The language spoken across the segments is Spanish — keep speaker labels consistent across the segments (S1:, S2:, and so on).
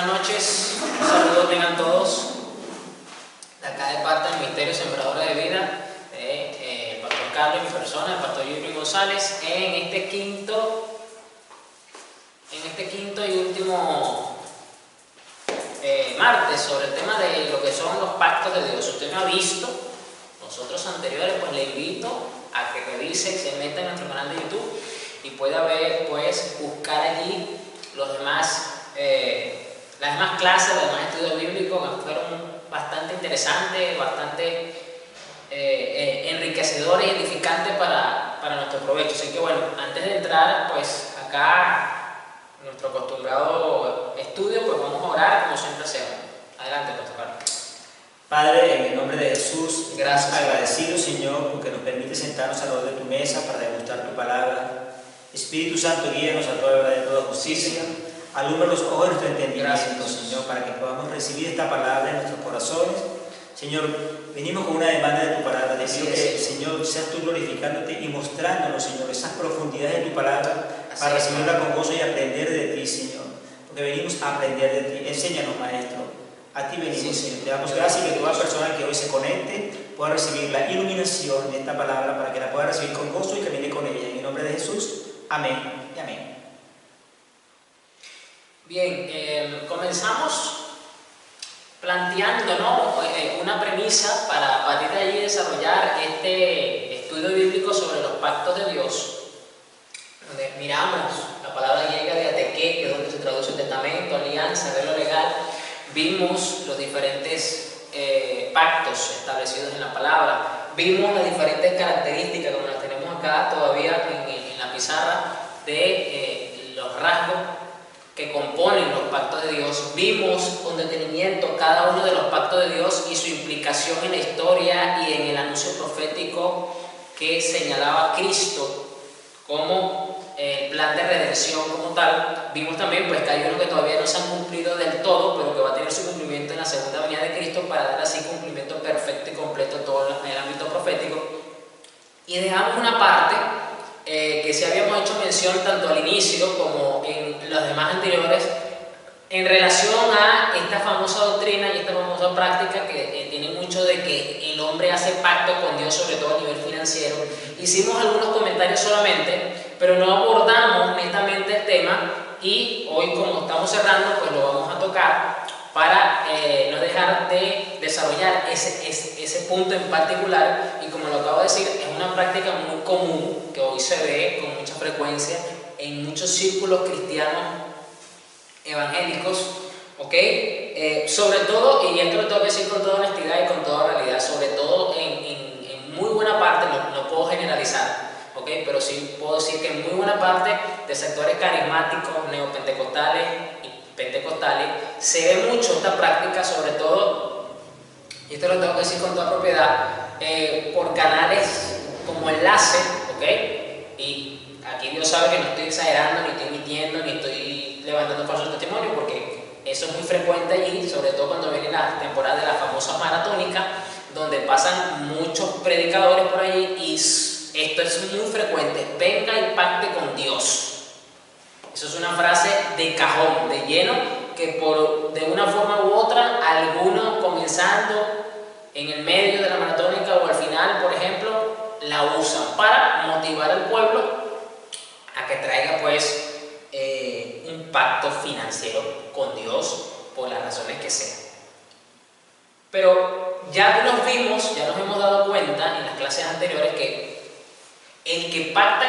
S1: buenas noches. Un saludo tengan todos de acá de parte del Ministerio Sembradores de Vida, el pastor Carlos, mi persona, el pastor Yuri González, en este quinto y último martes sobre el tema de lo que son los pactos de Dios. Usted no ha visto los otros anteriores, pues le invito a que revise, se meta en nuestro canal de YouTube y pueda ver, pues buscar allí los demás, las demás clases, los demás estudios bíblicos que fueron bastante interesantes, bastante enriquecedores y edificantes para nuestro provecho. Así que bueno, antes de entrar pues acá nuestro acostumbrado estudio, pues vamos a orar como siempre hacemos. Adelante, pastor Carlos.
S2: Padre, en el nombre de Jesús,
S1: Gracias.
S2: Agradecido, Señor, porque nos permite sentarnos alrededor de tu mesa para degustar tu palabra. Espíritu Santo, guíanos a toda verdad y a toda justicia. Alumbra los ojos de nuestro entendimiento, Señor, para que podamos recibir esta palabra en nuestros corazones. Señor, venimos con una demanda de tu palabra. Te pido que, Señor, seas tú glorificándote y mostrándonos, Señor, esas profundidades de tu palabra para recibirla con gozo y aprender de ti, Señor. Porque venimos a aprender de ti. Enséñanos, Maestro. A ti venimos, Señor. Te damos gracias y que toda persona que hoy se conecte pueda recibir la iluminación de esta palabra para que la pueda recibir con gozo y camine con ella. En el nombre de Jesús, amén y amén.
S1: Bien, comenzamos planteando, ¿no?, una premisa para partir de allí desarrollar este estudio bíblico sobre los pactos de Dios, donde miramos la palabra griega de ateké, que es donde se traduce testamento, alianza, arreglo legal. Vimos los diferentes pactos establecidos en la palabra, vimos las diferentes características, como las tenemos acá todavía en la pizarra, de los rasgos que componen los pactos de Dios. Vimos con detenimiento cada uno de los pactos de Dios y su implicación en la historia y en el anuncio profético que señalaba Cristo como el plan de redención como tal. Vimos también pues que hay unos que todavía no se han cumplido del todo, pero que va a tener su cumplimiento en la segunda venida de Cristo para dar así cumplimiento perfecto y completo a todo el ámbito profético. Y dejamos una parte que sí habíamos hecho mención tanto al inicio como en los demás anteriores en relación a esta famosa doctrina y esta famosa práctica que tiene mucho de que el hombre hace pacto con Dios, sobre todo a nivel financiero. Hicimos algunos comentarios solamente, pero no abordamos netamente el tema, y hoy, como estamos cerrando, pues lo vamos a tocar para no dejar de desarrollar ese punto en particular. Y como lo acabo de decir, es una práctica muy común que hoy se ve con mucha frecuencia en muchos círculos cristianos evangélicos, ¿ok? Sobre todo, y esto lo tengo que decir con toda honestidad y con toda realidad, sobre todo en muy buena parte, no puedo generalizar, ¿ok? Pero sí puedo decir que en muy buena parte de sectores carismáticos, neopentecostales y pentecostales, se ve mucho esta práctica, sobre todo, y esto lo tengo que decir con toda propiedad, por canales como Enlace, ¿ok? Y aquí Dios sabe que no estoy exagerando, ni estoy mintiendo, ni estoy levantando falsos testimonios, porque eso es muy frecuente allí, sobre todo cuando viene la temporada de la famosa maratónica, donde pasan muchos predicadores por allí, y esto es muy frecuente: venga y pacte con Dios. Eso es una frase de cajón, de lleno, que de una forma u otra, algunos comenzando en el medio de la maratónica o al final, por ejemplo, la usan para motivar al pueblo a que traiga pues un pacto financiero con Dios por las razones que sean. Pero ya nos hemos dado cuenta en las clases anteriores que el que pacta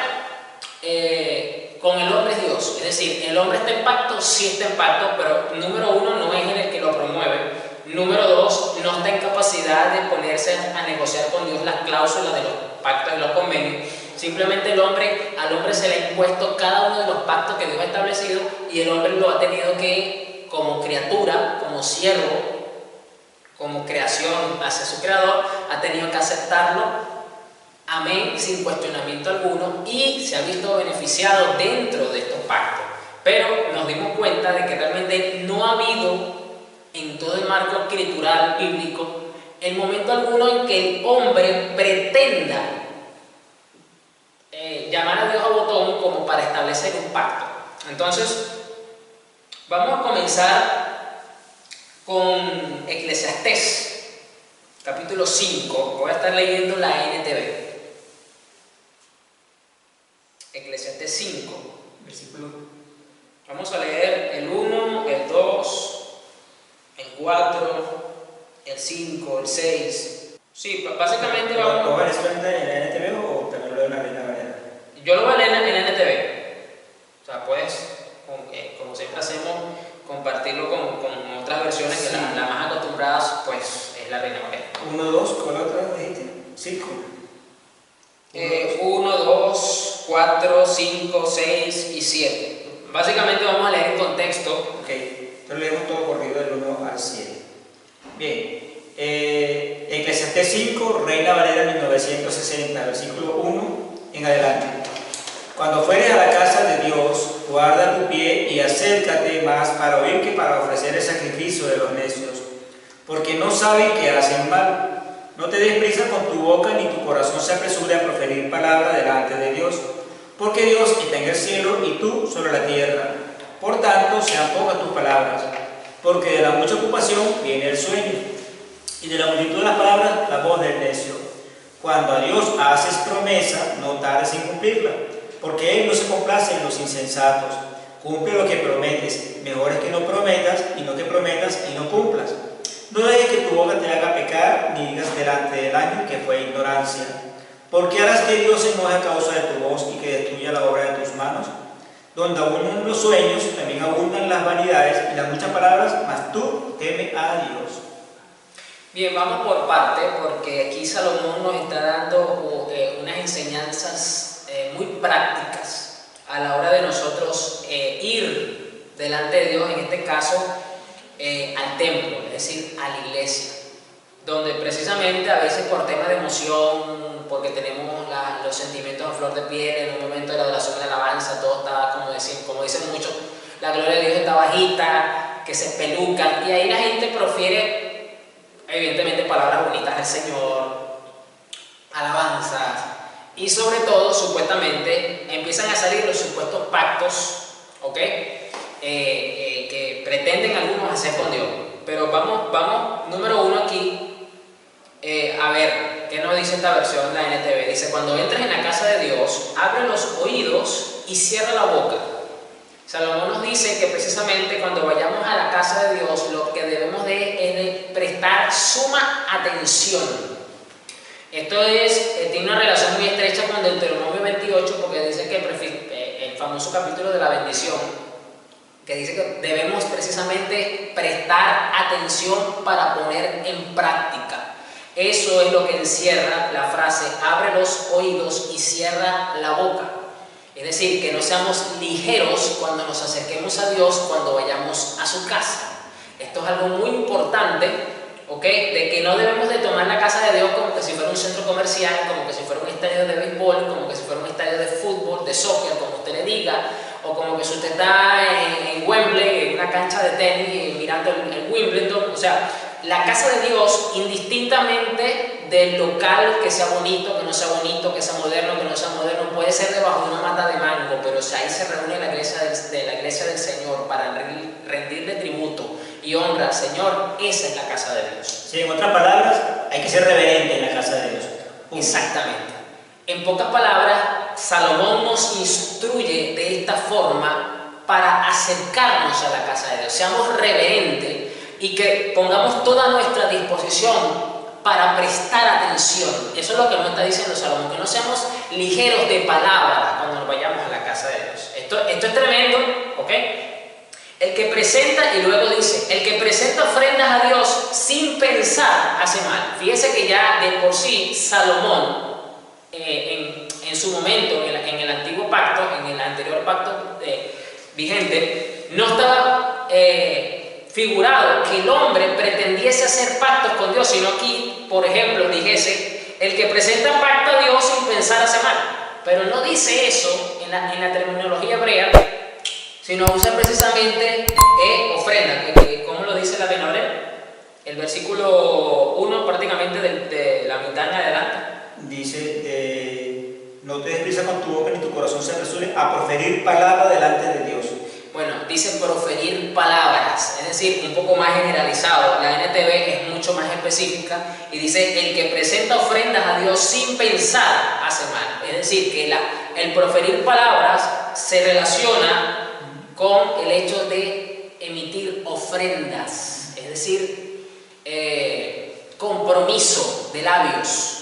S1: con el hombre es Dios. Es decir, el hombre está en pacto, sí está en pacto, pero número uno, no es el que lo promueve. Número dos, no está en capacidad de ponerse a negociar con Dios las cláusulas de los pactos y los convenios. Simplemente al hombre se le ha impuesto cada uno de los pactos que Dios ha establecido, y el hombre lo ha tenido que, como criatura, como siervo, como creación hacia su creador, ha tenido que aceptarlo, amén, sin cuestionamiento alguno, y se ha visto beneficiado dentro de estos pactos. Pero nos dimos cuenta de que realmente no ha habido en todo el marco escritural bíblico el momento alguno en que el hombre pretenda llamar a Dios a botón como para establecer un pacto. Entonces, vamos a comenzar con Eclesiastés, capítulo 5. Voy a estar leyendo la NTV. Eclesiastés 5,
S2: Versículo.
S1: Vamos a leer el 1, el 2, el 4, el 5, el 6. Sí, básicamente vamos.
S2: ¿Lo vas a leer en la NTV o también lo de la Reina Valera?
S1: Yo lo voy a leer en la NTV. O sea, puedes, como siempre hacemos, compartirlo con otras versiones que
S2: Sí.
S1: las más acostumbradas, pues es la Reina Valera.
S2: 1, 2, ¿cuál otra dijiste? 5.
S1: 1, 2, 4, 5, 6 y 7. Básicamente vamos a leer en contexto.
S2: Ok, entonces leemos todo corrido del 1 al 7. Bien, Eclesiastés 5, Reina Valera 1960, versículo 1 en adelante. Cuando fueres a la casa de Dios, guarda tu pie y acércate más para oír que para ofrecer el sacrificio de los necios, porque no saben que hacen mal. No te des prisa con tu boca ni tu corazón se apresure a proferir palabra delante de Dios, porque Dios está en el cielo y tú sobre la tierra. Por tanto, sean pocas tus palabras, porque de la mucha ocupación viene el sueño, y de la multitud de las palabras la voz del necio. Cuando a Dios haces promesa, no tardes en cumplirla, porque Él no se complace en los insensatos. Cumple lo que prometes, mejor es que no prometas y no que prometas y no cumplas. No dejes que tu boca te haga pecar, ni digas delante del año que fue ignorancia. ¿Por qué harás que Dios se enoje a causa de tu voz y que destruya la obra de tus manos? Donde abundan los sueños, también abundan las vanidades y las muchas palabras, mas tú teme a Dios.
S1: Bien, vamos por parte, porque aquí Salomón nos está dando unas enseñanzas muy prácticas a la hora de nosotros ir delante de Dios, en este caso al templo, es decir, a la iglesia, donde precisamente a veces por temas de emoción, porque tenemos los sentimientos a flor de piel, en un momento de la adoración y la alabanza, todo está, como dicen muchos, la gloria de Dios está bajita, que se espelucan, y ahí la gente prefiere, evidentemente, palabras bonitas del Señor, alabanzas, y sobre todo, supuestamente, empiezan a salir los supuestos pactos, ¿ok? Que pretenden algunos hacer con Dios. Pero vamos, número 1 aquí, a ver, ¿qué nos dice esta versión, la NTV? Dice, cuando entres en la casa de Dios, abre los oídos y cierra la boca. Salomón nos dice que precisamente cuando vayamos a la casa de Dios, lo que debemos es de prestar suma atención. Esto tiene una relación muy estrecha con Deuteronomio 28, porque dice que el famoso capítulo de la bendición, que dice que debemos precisamente prestar atención para poner en práctica. Eso es lo que encierra la frase, abre los oídos y cierra la boca. Es decir, que no seamos ligeros cuando nos acerquemos a Dios, cuando vayamos a su casa. Esto es algo muy importante, ¿ok? De que no debemos de tomar la casa de Dios como que si fuera un centro comercial, como que si fuera un estadio de béisbol, como que si fuera un estadio de fútbol, de soccer, como usted le diga, o como que si usted está en Wembley, en una cancha de tenis, mirando el Wimbledon. O sea, la casa de Dios, indistintamente del local, que sea bonito, que no sea bonito, que sea moderno, que no sea moderno, puede ser debajo de una mata de mango, pero si ahí se reúne la iglesia del Señor para rendirle tributo y honra al Señor, esa es la casa de Dios.
S2: Sí, en otras palabras, hay que ser reverente en la casa de Dios.
S1: Exactamente. En pocas palabras, Salomón nos instruye de esta forma para acercarnos a la casa de Dios. Seamos reverentes y que pongamos toda nuestra disposición para prestar atención. Eso es lo que nos está diciendo Salomón, que no seamos ligeros de palabra cuando nos vayamos a la casa de Dios. Esto es tremendo, ¿ok? El que presenta, y luego dice, el que presenta ofrendas a Dios sin pensar hace mal. Fíjese que ya de por sí Salomón, en su momento, en el antiguo pacto, en el anterior pacto vigente, no estaba figurado que el hombre pretendiese hacer pactos con Dios, sino aquí, por ejemplo, dijese, el que presenta pacto a Dios sin pensar hace mal. Pero no dice eso en la terminología hebrea, sino usa precisamente ofrenda, ¿cómo lo dice la Reina Valera? El versículo 1 prácticamente de la mitad en adelante.
S2: Dice, no te des prisa con tu boca ni tu corazón se apresure a proferir palabra delante de Dios.
S1: Bueno, dice proferir palabras, es decir, un poco más generalizado. La NTV es mucho más específica y dice el que presenta ofrendas a Dios sin pensar hace mal. Es decir, que el proferir palabras se relaciona con el hecho de emitir ofrendas, es decir, compromiso de labios.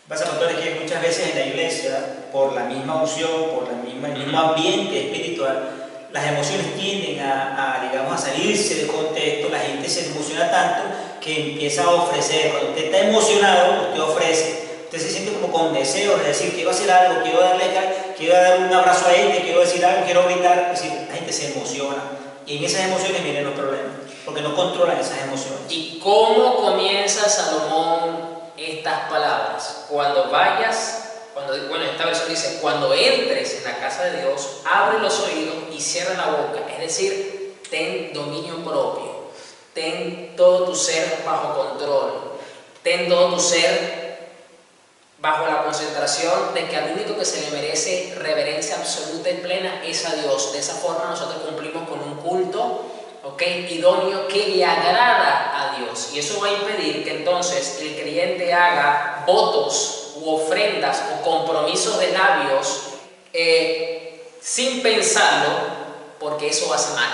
S2: Pasa, pastores, que muchas veces en la iglesia, por la misma unción, por el mismo ambiente espiritual, las emociones tienden digamos, a salirse del contexto. La gente se emociona tanto que empieza a ofrecer. Cuando usted está emocionado, usted ofrece. Usted se siente como con deseos de decir, quiero hacer algo, quiero dar un abrazo a este, quiero decir algo, quiero gritar. Es decir, la gente se emociona. Y en esas emociones vienen los problemas, porque no controlan esas emociones.
S1: ¿Y cómo comienza Salomón estas palabras? Cuando vayas, esta versión dice, cuando entres en la casa de Dios, abre los oídos y cierra la boca. Es decir, ten dominio propio, ten todo tu ser bajo control, ten todo tu ser bajo la concentración de que al único que se le merece reverencia absoluta y plena es a Dios. De esa forma nosotros cumplimos con un culto idóneo que le agrada a Dios, y eso va a impedir que entonces el creyente haga votos u ofrendas o compromisos de labios sin pensarlo, porque eso hace mal.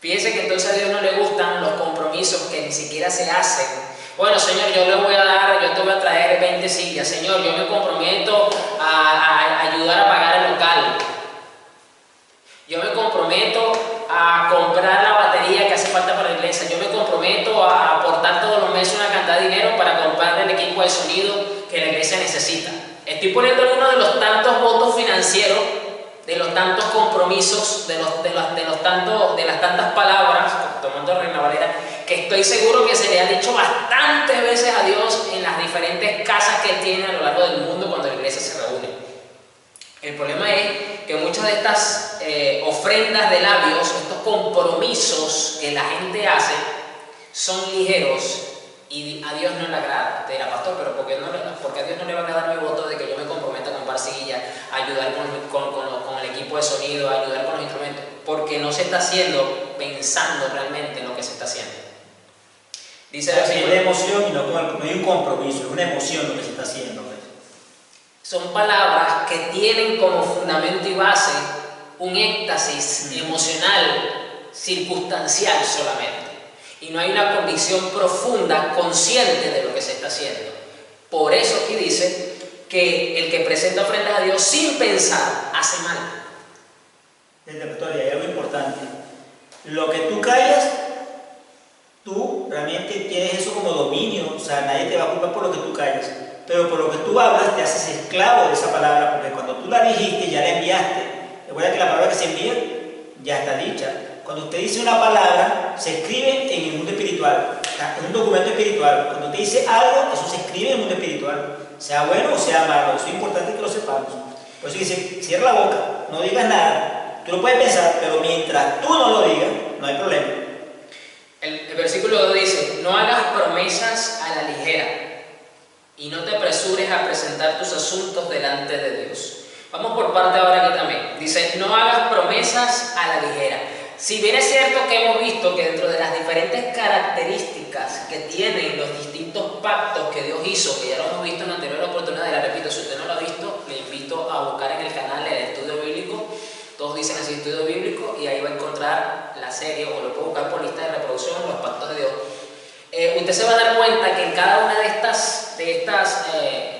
S1: Fíjense que entonces a Dios no le gustan los compromisos que ni siquiera se hacen. Bueno, Señor, yo te voy a traer 20 sillas. Señor, yo me comprometo a ayudar a pagar el local. Yo me comprometo a comprar la batería que hace falta para la iglesia. Yo me comprometo a aportar todos los meses una cantidad de dinero para comprar el equipo de sonido que la iglesia necesita. Estoy poniendo uno de los tantos votos financieros, de los tantos compromisos, de las tantas palabras, tomando Reina Valera, que estoy seguro que se le ha dicho bastantes veces a Dios en las diferentes casas que él tiene a lo largo del mundo cuando la iglesia se reúne. El problema es que muchas de estas ofrendas de labios, estos compromisos que la gente hace, son ligeros y a Dios no le agrada. Te dirá, pastor, pero ¿por qué a Dios no le va a agradar mi voto de que yo me comprometa a comprar silla, a ayudar con el equipo de sonido, a ayudar con los instrumentos? Porque no se está haciendo pensando realmente en lo que se está haciendo. Dice
S2: así, es una emoción y no hay un compromiso, es una emoción lo que se está haciendo.
S1: Son palabras que tienen como fundamento y base un éxtasis emocional circunstancial solamente. Y no hay una convicción profunda, consciente de lo que se está haciendo. Por eso aquí dice que el que presenta ofrendas a Dios sin pensar hace mal.
S2: Pastor, y hay algo importante. Lo que tú callas, tú realmente tienes eso como dominio. O sea, nadie te va a culpar por lo que tú callas. Pero por lo que tú hablas te haces esclavo de esa palabra, porque cuando tú la dijiste ya la enviaste. Recuerda que la palabra que se envía ya está dicha. Cuando usted dice una palabra, se escribe en el mundo espiritual, en un documento espiritual. Cuando usted dice algo, eso se escribe en el mundo espiritual, sea bueno o sea malo. Eso es importante que lo sepamos. Por eso dice, cierra la boca, no digas nada. Tú lo puedes pensar, pero mientras tú no lo digas, no hay problema.
S1: El versículo 2 dice, no hagas promesas a la ligera y no te apresures a presentar tus asuntos delante de Dios. Vamos por parte ahora aquí también. Dice, no hagas promesas a la ligera. Si bien es cierto que hemos visto que dentro de las diferentes características que tienen los distintos pactos que Dios hizo, que ya lo hemos visto en la anterior oportunidad, y la repito, si usted no lo ha visto, le invito a buscar en el canal el estudio bíblico. Todos dicen así, estudio bíblico, y ahí va a encontrar la serie, o lo puede buscar por lista de reproducción, los pactos de Dios. Usted se va a dar cuenta que en cada una de estas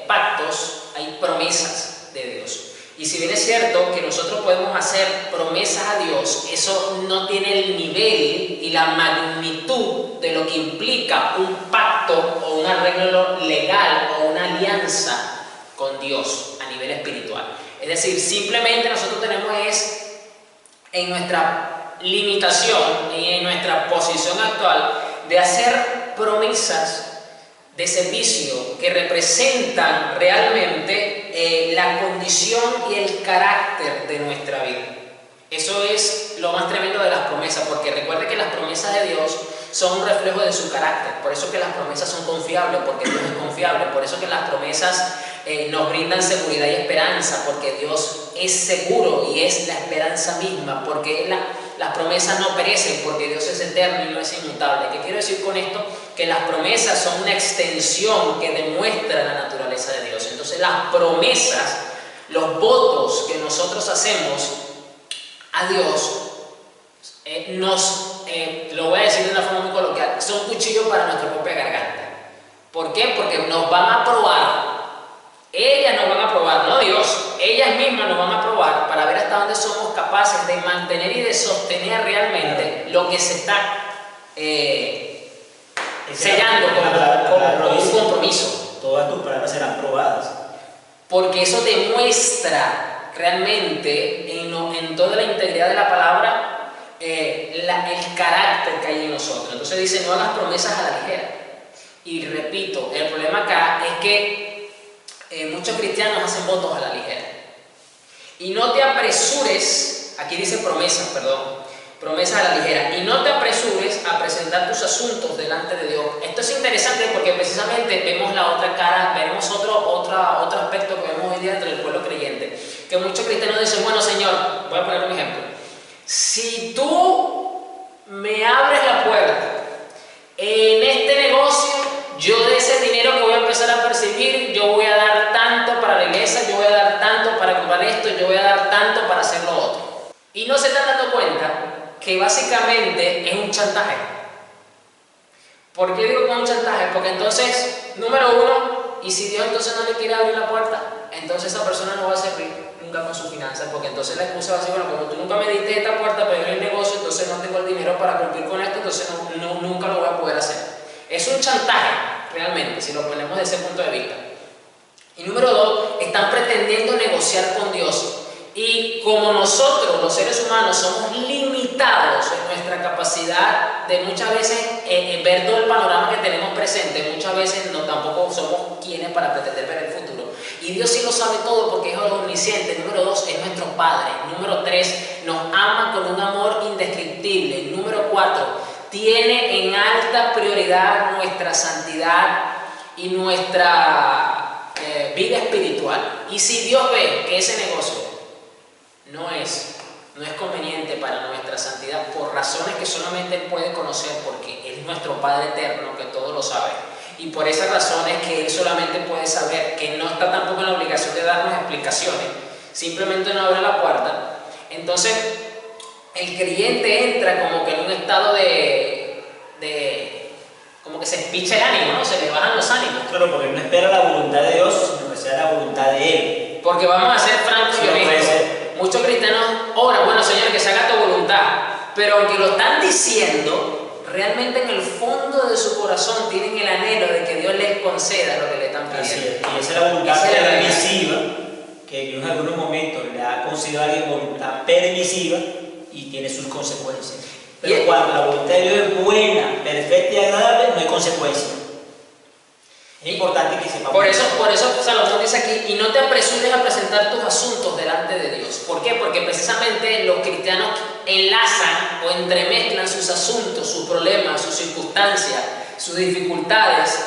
S1: pactos hay promesas de Dios. Y si bien es cierto que nosotros podemos hacer promesas a Dios, eso no tiene el nivel y la magnitud de lo que implica un pacto o un arreglo legal o una alianza con Dios a nivel espiritual. Es decir, simplemente nosotros tenemos en nuestra limitación y en nuestra posición actual de hacer promesas de servicio que representan realmente la condición y el carácter de nuestra vida. Eso es lo más tremendo de las promesas, porque recuerde que las promesas de Dios son un reflejo de su carácter. Por eso que las promesas son confiables, porque Dios es confiable. Por eso que las promesas nos brindan seguridad y esperanza, porque Dios es seguro y es la esperanza misma, porque las promesas no perecen, porque Dios es eterno y no es inmutable. ¿Qué quiero decir con esto? Que las promesas son una extensión que demuestra la naturaleza de Dios. Entonces las promesas, los votos que nosotros hacemos a Dios, lo voy a decir de una forma muy coloquial, son cuchillos para nuestra propia garganta. ¿Por qué? Porque nos van a probar. Ellas nos van a probar, no Dios, ellas mismas nos van a probar para ver hasta dónde somos capaces de mantener y de sostener realmente lo que se está sellando como un compromiso.
S2: Todas tus palabras serán probadas.
S1: Porque eso demuestra realmente en toda la integridad de la palabra el carácter que hay en nosotros. Entonces dice, no hagas promesas a la ligera. Y repito, el problema acá es que muchos cristianos hacen votos a la ligera. Y no te apresures, aquí dice promesas, promesas a la ligera, y no te apresures a presentar tus asuntos delante de Dios. Esto es interesante porque precisamente vemos la otra cara, veremos otro aspecto que vemos hoy día entre el pueblo creyente, que muchos cristianos dicen, bueno Señor, voy a poner un ejemplo, si tú me abres la puerta en este negocio, yo de ese dinero que voy a empezar a percibir, yo voy a dar tanto para la iglesia, yo voy a dar tanto para comprar esto, yo voy a dar tanto para hacer lo otro. Y no se están dando cuenta que básicamente es un chantaje. ¿Por qué digo que es un chantaje? Porque entonces, número uno, y si Dios entonces no le quiere abrir la puerta, entonces esa persona no va a servir nunca con sus finanzas, porque entonces la excusa va a ser, bueno, como tú nunca me diste esta puerta para abrir el negocio, entonces no tengo el dinero para cumplir con esto, entonces nunca lo voy a poder hacer. Es un chantaje, realmente, si lo ponemos desde ese punto de vista. Y número dos, están pretendiendo negociar con Dios. Y como nosotros, los seres humanos, somos limitados en nuestra capacidad de muchas veces ver todo el panorama que tenemos presente, muchas veces tampoco somos quienes para pretender ver el futuro. Y Dios sí lo sabe todo porque es omnisciente. Número dos, es nuestro Padre. Número tres, nos ama con un amor indescriptible. Número cuatro, tiene en alta prioridad nuestra santidad y nuestra vida espiritual. Y si Dios ve que ese negocio no es conveniente para nuestra santidad por razones que solamente Él puede conocer, porque Él es nuestro Padre eterno que todo lo sabe, y por esas razones que Él solamente puede saber, que no está tampoco en la obligación de darnos explicaciones, simplemente no abre la puerta, entonces el creyente entra como que en un estado como que se espicha el ánimo, ¿no? Se le bajan los ánimos.
S2: Claro, porque no espera la voluntad de Dios, sino que sea la voluntad de Él.
S1: Porque vamos a ser francos y honestos. Muchos cristianos oran, bueno Señor, que se haga tu voluntad, pero aunque lo están diciendo, realmente en el fondo de su corazón tienen el anhelo de que Dios les conceda lo que le están pidiendo.
S2: Así es. Y esa es la voluntad permisiva, que Dios en algunos momentos le ha concedido a alguien voluntad permisiva y tiene sus consecuencias. Pero cuando la voluntad de Dios es buena, perfecta y agradable, no hay consecuencias. Es importante que sepamos.
S1: Por eso Salomón dice aquí, y no te apresures a presentar tus asuntos delante de Dios. ¿Por qué? Porque precisamente los cristianos enlazan o entremezclan sus asuntos, sus problemas, sus circunstancias, sus dificultades,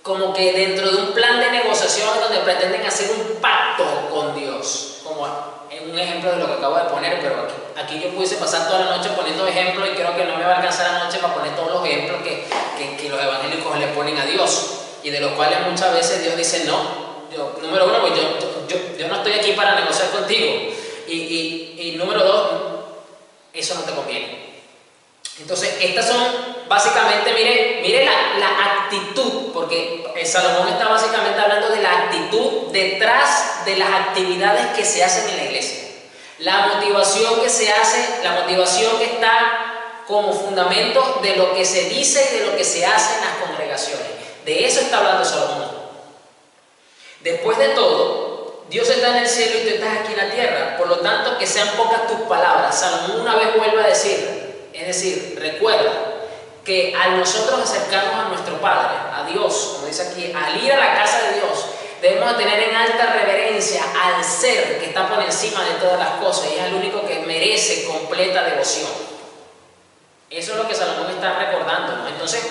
S1: como que dentro de un plan de negociación donde pretenden hacer un pacto con Dios, como un ejemplo de lo que acabo de poner, pero aquí yo pudiese pasar toda la noche poniendo ejemplos y creo que no me va a alcanzar la noche para poner todos los ejemplos que los evangélicos le ponen a Dios y de los cuales muchas veces Dios dice no, número uno, pues yo no estoy aquí para negociar contigo y número dos, eso no te conviene. Entonces estas son básicamente, mire la actitud, porque Salomón está básicamente hablando de la actitud detrás de las actividades que se hacen en la iglesia. La motivación que se hace, la motivación que está como fundamento de lo que se dice y de lo que se hace en las congregaciones. De eso está hablando Salomón. Después de todo, Dios está en el cielo y tú estás aquí en la tierra. Por lo tanto, que sean pocas tus palabras. Salomón una vez vuelve a decir, es decir, recuerda que al nosotros acercarnos a nuestro Padre, a Dios, como dice aquí, al ir a la casa de Dios, debemos tener en alta reverencia al ser que está por encima de todas las cosas y es el único que merece completa devoción. Eso es lo que Salomón está recordando, ¿no? Entonces,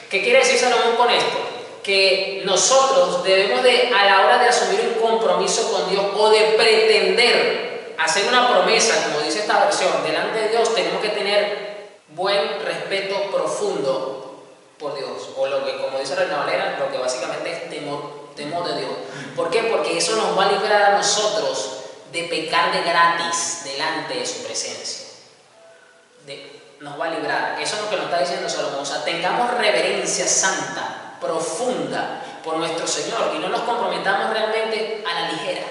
S1: ¿qué quiere decir Salomón con esto? Que nosotros debemos de, a la hora de asumir un compromiso con Dios o de pretender hacer una promesa, como dice esta versión, delante de Dios, tenemos que tener buen respeto profundo por Dios, o lo que, como dice Reina Valera, lo que básicamente es temor de Dios. ¿Por qué? Porque eso nos va a librar a nosotros de pecar de gratis delante de su presencia. Nos va a librar. Eso es lo que nos está diciendo Salomón. O sea, tengamos reverencia santa, profunda por nuestro Señor y no nos comprometamos realmente a la ligera.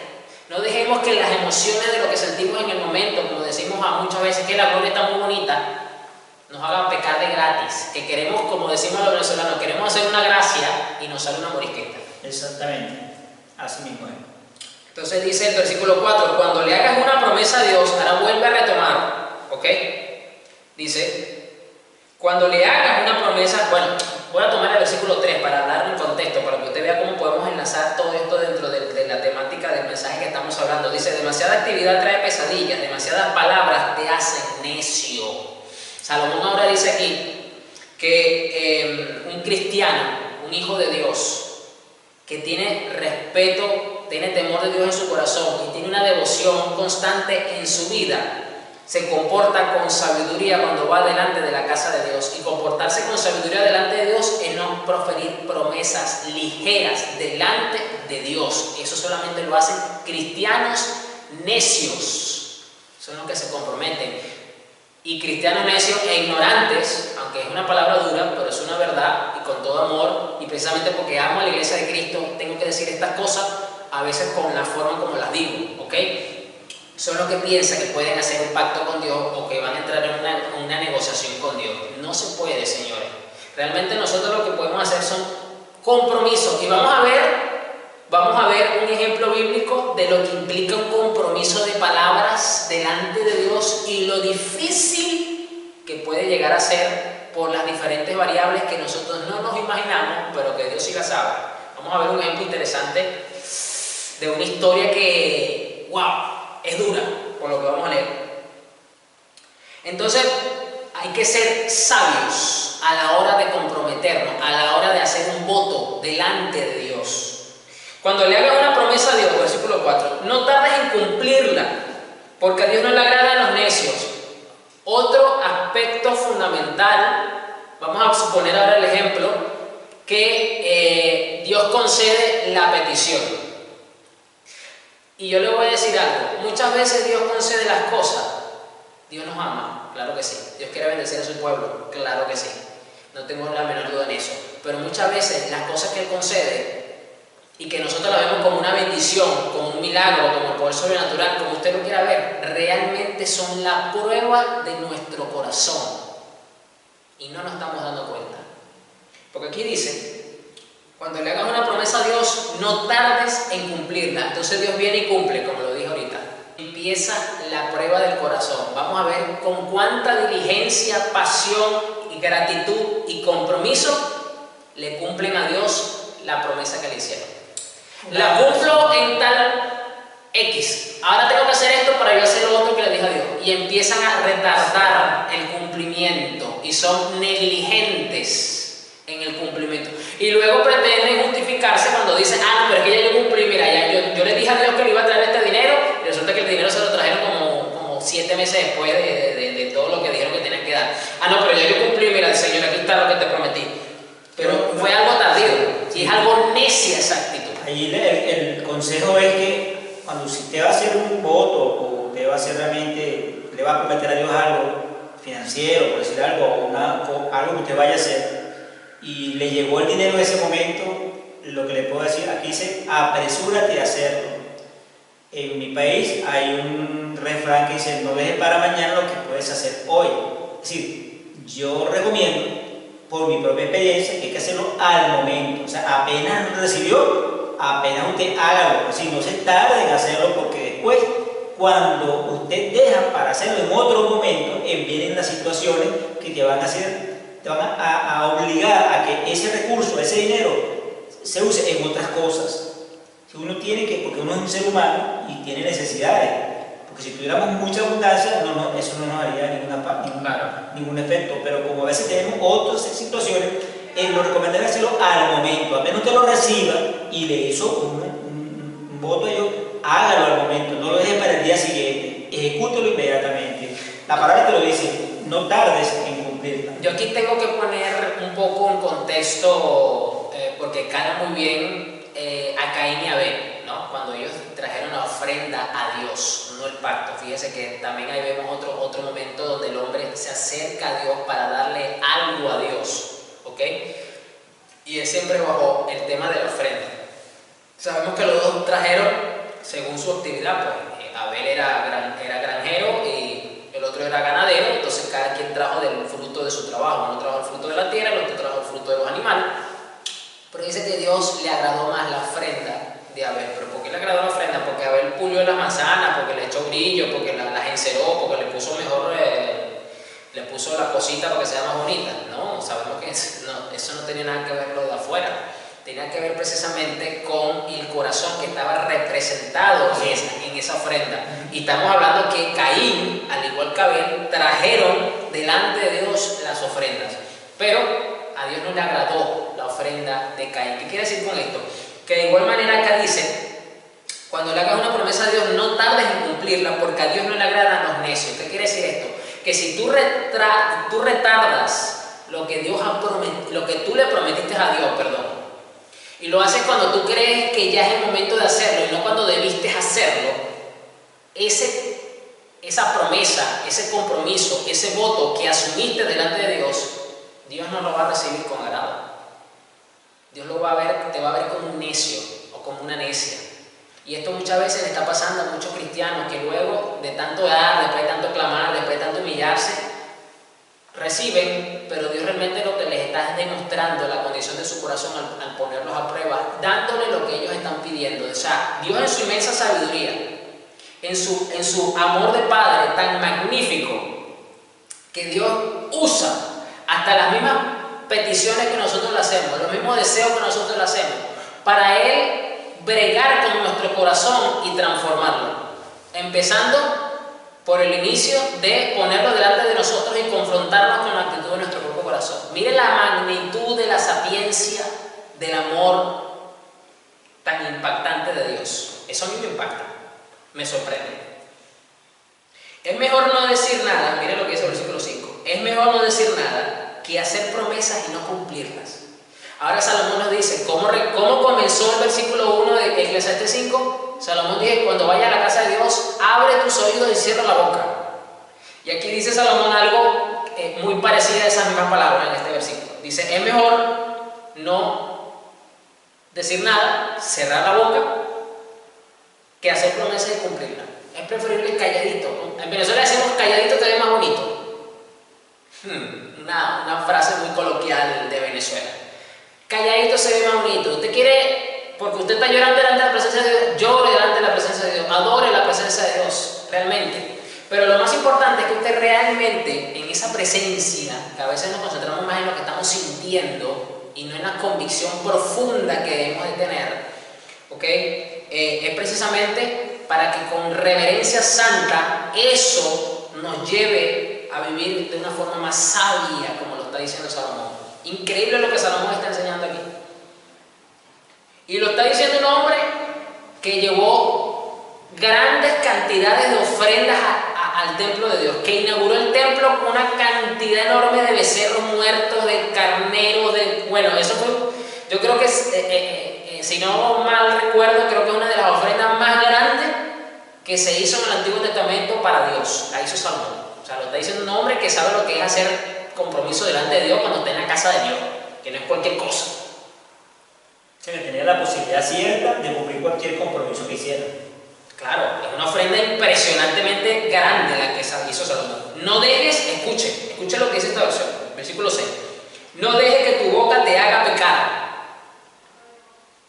S1: No dejemos que las emociones de lo que sentimos en el momento, como decimos muchas veces que la gloria está muy bonita, nos hagan pecar de gratis. Que queremos, como decimos los venezolanos, queremos hacer una gracia y nos sale una morisqueta.
S2: Exactamente, así mismo es.
S1: Entonces dice el versículo 4, cuando le hagas una promesa a Dios, ahora vuelve a retomar, ¿ok? Dice, cuando le hagas una promesa, bueno, voy a tomar el versículo 3 para darle un contexto, para que usted vea cómo podemos enlazar todo esto dentro de la temática del mensaje que estamos hablando. Dice, demasiada actividad trae pesadillas, demasiadas palabras te hacen necio. Salomón ahora dice aquí que un cristiano, un hijo de Dios, que tiene respeto, tiene temor de Dios en su corazón y tiene una devoción constante en su vida, se comporta con sabiduría cuando va delante de la casa de Dios. Y comportarse con sabiduría delante de Dios es no proferir promesas ligeras delante de Dios. Eso solamente lo hacen cristianos necios. Son los que se comprometen. Y cristianos necios e ignorantes, aunque es una palabra dura, pero es una verdad y con todo amor. Y precisamente porque amo a la iglesia de Cristo, tengo que decir estas cosas a veces con la forma como las digo, ¿ok? Son los que piensan que pueden hacer un pacto con Dios o que van a entrar en una negociación con Dios. No se puede, señores. Realmente nosotros lo que podemos hacer son compromisos. Y vamos a ver un ejemplo bíblico de lo que implica un compromiso de palabras delante de Dios y lo difícil que puede llegar a ser por las diferentes variables que nosotros no nos imaginamos, pero que Dios sí las sabe. Vamos a ver un ejemplo interesante de una historia que, wow, es dura, por lo que vamos a leer. Entonces, hay que ser sabios a la hora de comprometernos, a la hora de hacer un voto delante de Dios. Cuando le hagas una promesa a Dios, versículo 4, no tardes en cumplirla, porque a Dios no le agradan los necios. Otro aspecto fundamental, vamos a suponer ahora el ejemplo, que Dios concede la petición. Y yo le voy a decir algo, muchas veces Dios concede las cosas. Dios nos ama, claro que sí. Dios quiere bendecir a su pueblo, claro que sí. No tengo la menor duda en eso. Pero muchas veces las cosas que Él concede y que nosotros las vemos como una bendición, como un milagro, como el poder sobrenatural, como usted lo quiera ver, realmente son la prueba de nuestro corazón. Y no nos estamos dando cuenta. Porque aquí dice, cuando le hagas una promesa a Dios, no tardes en cumplirla. Entonces Dios viene y cumple, como lo dije ahorita. Empieza la prueba del corazón. Vamos a ver con cuánta diligencia, pasión y gratitud y compromiso le cumplen a Dios la promesa que le hicieron. La cumplo en tal X. Ahora tengo que hacer esto para yo hacer lo otro que le dije a Dios. Y empiezan a retardar el cumplimiento y son negligentes en el cumplimiento. Y luego pretenden justificarse cuando dicen, pero es que ya yo cumplí, mira, ya yo le dije a Dios que le iba a traer este dinero y resulta que el dinero se lo trajeron como 7 meses después de todo lo que dijeron que tenían que dar. Pero ya yo cumplí, mira, Señor, aquí está lo que te prometí. Pero fue algo tardío y es algo necia esa actitud.
S2: Allí el consejo es que cuando usted va a hacer un voto o usted va a hacer realmente, le va a prometer a Dios algo financiero, por decir algo, algo que usted vaya a hacer, y le llegó el dinero en ese momento, lo que le puedo decir, aquí dice, apresúrate a hacerlo. En mi país hay un refrán que dice, no dejes para mañana lo que puedes hacer hoy. Es decir, yo recomiendo, por mi propia experiencia, que hay que hacerlo al momento. O sea, apenas lo recibió, apenas usted hágalo. Así, no se tarde en hacerlo, porque después, cuando usted deja para hacerlo en otro momento, vienen las situaciones que te van a hacer, te van a obligar a que ese recurso, ese dinero, se use en otras cosas. Si uno tiene que, porque uno es un ser humano y tiene necesidades, Porque si tuviéramos mucha abundancia, eso no nos haría ningún efecto. Pero como a veces tenemos otras situaciones, lo recomendable es hacerlo al momento. Apenas usted lo reciba y le hizo un voto a Dios, hágalo al momento, no lo deje para el día siguiente, ejecútelo inmediatamente. La palabra te lo dice, no tardes en cumplirla.
S1: Yo aquí tengo que poner un poco en contexto, porque cala muy bien a Caín y Abel, ¿no? Cuando ellos trajeron la ofrenda a Dios, no el pacto. Fíjese que también ahí vemos otro momento donde el hombre se acerca a Dios para darle algo a Dios, ¿ok? Y es siempre bajo el tema de la ofrenda. Sabemos que los dos trajeron según su actividad, pues Abel era granjero y el otro era ganadero, entonces cada quien trajo del fruto de su trabajo. Uno trajo el fruto de la tierra, el otro trajo el fruto de los animales. Pero dice que Dios le agradó más la ofrenda de Abel. ¿Pero por qué le agradó la ofrenda? Porque Abel pulió las manzanas, porque le echó brillo, porque las enceró, porque le puso mejor, le puso la cosita para que sea más bonita. No, sabemos que eso no tenía nada que ver con lo de afuera. Tenía que ver precisamente con el corazón que estaba representado en esa ofrenda. Y estamos hablando que Caín, al igual que Abel, trajeron delante de Dios las ofrendas. Pero a Dios no le agradó la ofrenda de Caín. ¿Qué quiere decir con esto? Que de igual manera acá dice, cuando le hagas una promesa a Dios, no tardes en cumplirla, porque a Dios no le agradan los necios. ¿Qué quiere decir esto? Que si tú retardas lo que tú le prometiste a Dios, y lo haces cuando tú crees que ya es el momento de hacerlo y no cuando debiste hacerlo, esa promesa, ese compromiso, ese voto que asumiste delante de Dios, Dios no lo va a recibir con agrado. Dios te va a ver como un necio o como una necia. Y esto muchas veces le está pasando a muchos cristianos que luego de tanto dar, después de tanto clamar, después de tanto humillarse, reciben, pero Dios realmente lo que les está demostrando la condición de su corazón al ponerlos a prueba, dándole lo que ellos están pidiendo. O sea, Dios en su inmensa sabiduría, en su amor de Padre tan magnífico, que Dios usa hasta las mismas peticiones que nosotros le hacemos, los mismos deseos que nosotros le hacemos, para Él bregar con nuestro corazón y transformarlo, empezando por el inicio de ponerlo delante de nosotros y confrontarnos con la actitud de nuestro propio corazón. Mire la magnitud de la sapiencia, del amor tan impactante de Dios. Eso a mí me impacta, me sorprende. Es mejor no decir nada, mire lo que dice el versículo 5, es mejor no decir nada que hacer promesas y no cumplirlas. Ahora Salomón nos dice, ¿cómo comenzó el versículo 1 de Eclesiastés 5? Salomón dice, cuando vaya a la casa de Dios, abre tus oídos y cierra la boca. Y aquí dice Salomón algo muy parecido a esas mismas palabras en este versículo. Dice, es mejor no decir nada, cerrar la boca, que hacer promesas y cumplirlas. Es preferible calladito, ¿no? En Venezuela decimos calladito te ve más bonito. Una frase muy coloquial de Venezuela. Calladito se ve más bonito. Usted quiere, porque usted está llorando delante de la presencia de Dios, llore delante de la presencia de Dios, adore la presencia de Dios, realmente. Pero lo más importante es que usted realmente, en esa presencia, que a veces nos concentramos más en lo que estamos sintiendo y no en la convicción profunda que debemos de tener, ¿ok? Es precisamente para que con reverencia santa eso nos lleve a vivir de una forma más sabia, como lo está diciendo Salomón. Increíble lo que Salomón está enseñando aquí. Y lo está diciendo un hombre que llevó grandes cantidades de ofrendas al templo de Dios, que inauguró el templo con una cantidad enorme de becerros muertos, de carneros, bueno, eso fue, yo creo que, si no mal recuerdo, creo que es una de las ofrendas más grandes que se hizo en el Antiguo Testamento para Dios. La hizo Salomón. O sea, lo está diciendo un hombre que sabe lo que es hacer compromiso delante de Dios cuando está en la casa de Dios, que no es cualquier cosa.
S2: Se le tenía la posibilidad cierta de cumplir cualquier compromiso que hiciera.
S1: Claro, es una ofrenda impresionantemente grande la que hizo Salomón. No dejes, escuche lo que dice esta versión, versículo 6. No dejes que tu boca te haga pecar.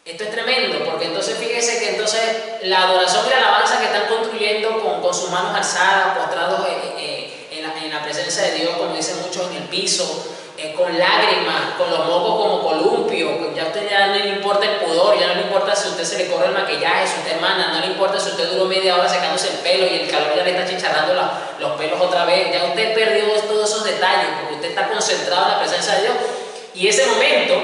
S1: Esto es tremendo, porque entonces fíjese que entonces la adoración y la alabanza que están construyendo con sus manos alzadas, postrados en la presencia de Dios, como dicen muchos, en el piso, con lágrimas, con los mocos como columpio, ya a usted ya no le importa el pudor, ya no le importa si usted usted se le corre el maquillaje, si usted hermana, no le importa si usted duró media hora secándose el pelo y el calor ya le está chicharrando los pelos otra vez, ya usted perdió todos esos detalles porque usted está concentrado en la presencia de Dios. Y ese momento,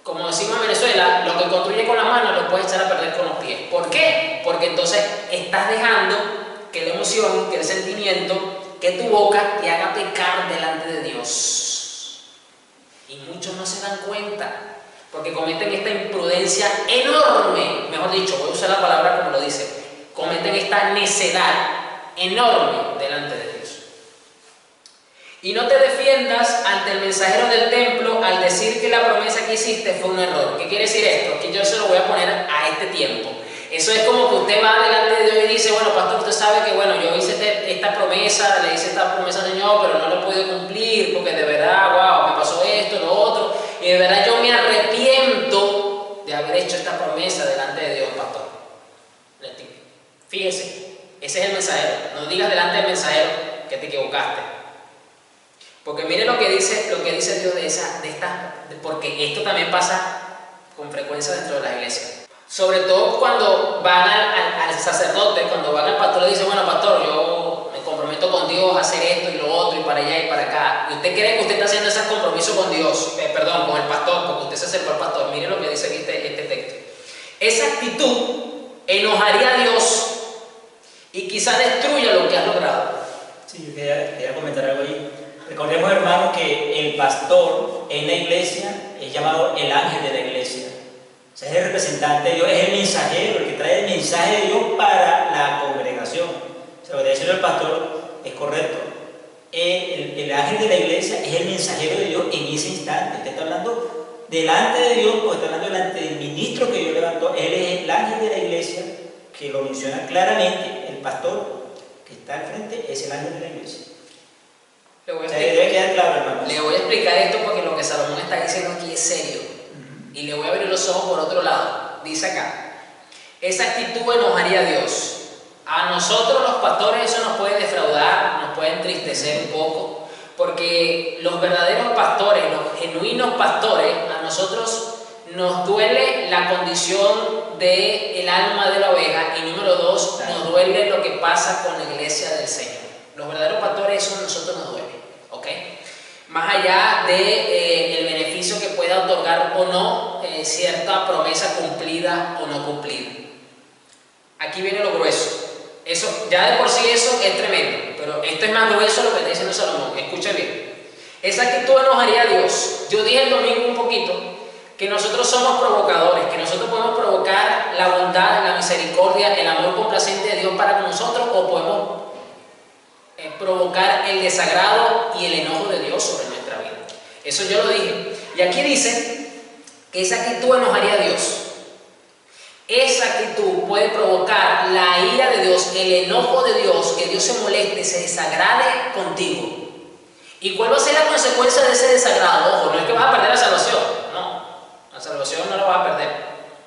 S1: como decimos en Venezuela, lo que construye con la mano lo puedes echar a perder con los pies. ¿Por qué? Porque entonces estás dejando que la emoción, que el sentimiento, que tu boca te haga pecar delante de Dios. Y muchos no se dan cuenta, porque cometen esta imprudencia enorme, mejor dicho, voy a usar la palabra como lo dice, cometen esta necedad enorme delante de Dios. Y no te defiendas ante el mensajero del templo al decir que la promesa que hiciste fue un error. ¿Qué quiere decir esto? Que yo se lo voy a poner a este tiempo. Eso es como que usted va delante de Dios y dice, bueno, pastor, usted sabe que bueno, yo hice esta promesa, le hice esta promesa al Señor, pero no lo he podido cumplir porque de verdad, wow, me pasó esto, lo otro, y de verdad yo me arrepiento de haber hecho esta promesa delante de Dios, pastor. Fíjese, ese es el mensajero. No digas delante del mensajero que te equivocaste. Porque mire lo que dice Dios porque esto también pasa con frecuencia dentro de las iglesias. Sobre todo cuando van al sacerdote, cuando van al pastor, le dicen, bueno, pastor, yo me comprometo con Dios a hacer esto y lo otro y para allá y para acá. Y usted cree que usted está haciendo ese compromiso con Dios, con el pastor, porque usted se acercó al pastor. Mire lo que dice aquí este texto. Esa actitud enojaría a Dios y quizá destruya lo que has logrado.
S2: Sí, yo quería comentar algo ahí. Recordemos, hermanos, que el pastor en la iglesia es llamado el ángel de la iglesia. O sea, es el representante de Dios, es el mensajero, el que trae el mensaje de Dios para la congregación. O sea, lo que dice el pastor es correcto. El ángel de la iglesia es el mensajero de Dios en ese instante. Usted está hablando delante de Dios, porque está hablando delante del ministro que Dios levantó. Él es el ángel de la iglesia, que lo menciona claramente. El pastor que está al frente es el ángel de la iglesia. Debe quedar claro, hermanos.
S1: Le voy a explicar esto porque lo que Salomón está diciendo aquí es serio. Y le voy a abrir los ojos por otro lado. Dice acá, esa actitud enojaría a Dios. A nosotros los pastores eso nos puede defraudar, nos puede entristecer un poco, porque los verdaderos pastores, los genuinos pastores, a nosotros nos duele la condición del alma de la oveja y número dos, nos duele lo que pasa con la iglesia del Señor. Los verdaderos pastores, eso a nosotros nos duele, ¿ok? Más allá del beneficio que pueda otorgar o no cierta promesa cumplida o no cumplida. Aquí viene lo grueso. Eso, ya de por sí eso es tremendo, pero esto es más grueso lo que está diciendo Salomón. Escucha bien. Esa actitud enojaría a Dios. Yo dije el domingo un poquito que nosotros somos provocadores, que nosotros podemos provocar la bondad, la misericordia, el amor complaciente de Dios para con nosotros, o podemos provocar el desagrado y el enojo de Dios sobre nuestra vida. Eso yo lo dije. Y aquí dice que esa actitud enojaría a Dios. Esa actitud puede provocar la ira de Dios, el enojo de Dios, que Dios se moleste, se desagrade contigo. ¿Y cuál va a ser la consecuencia de ese desagrado? Ojo, no es que vas a perder la salvación, no. La salvación no la vas a perder.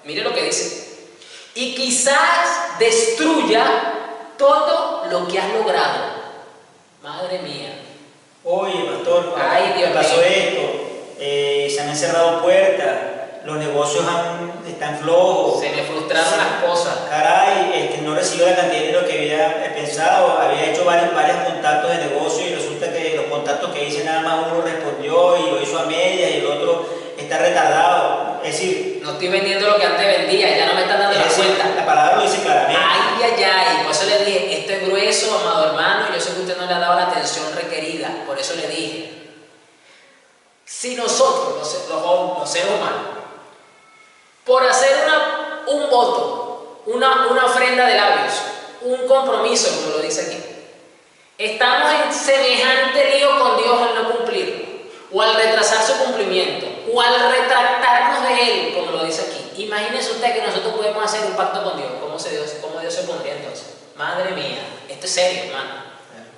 S1: Mire lo que dice. Y quizás destruya todo lo que has logrado. Madre mía.
S2: Oye, pastor,
S1: ay, Dios
S2: pasó
S1: mío.
S2: esto, se han cerrado puertas, los negocios están flojos.
S1: Se me frustraron las cosas.
S2: Caray, no recibió la cantidad de dinero que había pensado, había hecho varios contactos de negocio y resulta que los contactos que hice nada más uno respondió y lo hizo a medias y el otro está retardado. Es decir,
S1: no estoy vendiendo lo que antes vendía, ya no me están dando la cuenta.
S2: La palabra lo dice claramente.
S1: Ay, ay, ay. Por eso le dije, esto es grueso, amado hermano, y yo sé que usted no le ha dado la atención requerida. Por eso le dije, si nosotros, los seres humanos, por hacer un voto, una ofrenda de labios, un compromiso, como lo dice aquí, estamos en semejante lío con Dios al no cumplirlo, o al retrasar su cumplimiento, o al retractarnos de Él, como lo dice aquí. Imagínese usted que nosotros podemos hacer un pacto con Dios. ¿Cómo Dios se pondría entonces? Madre mía, esto es serio, hermano.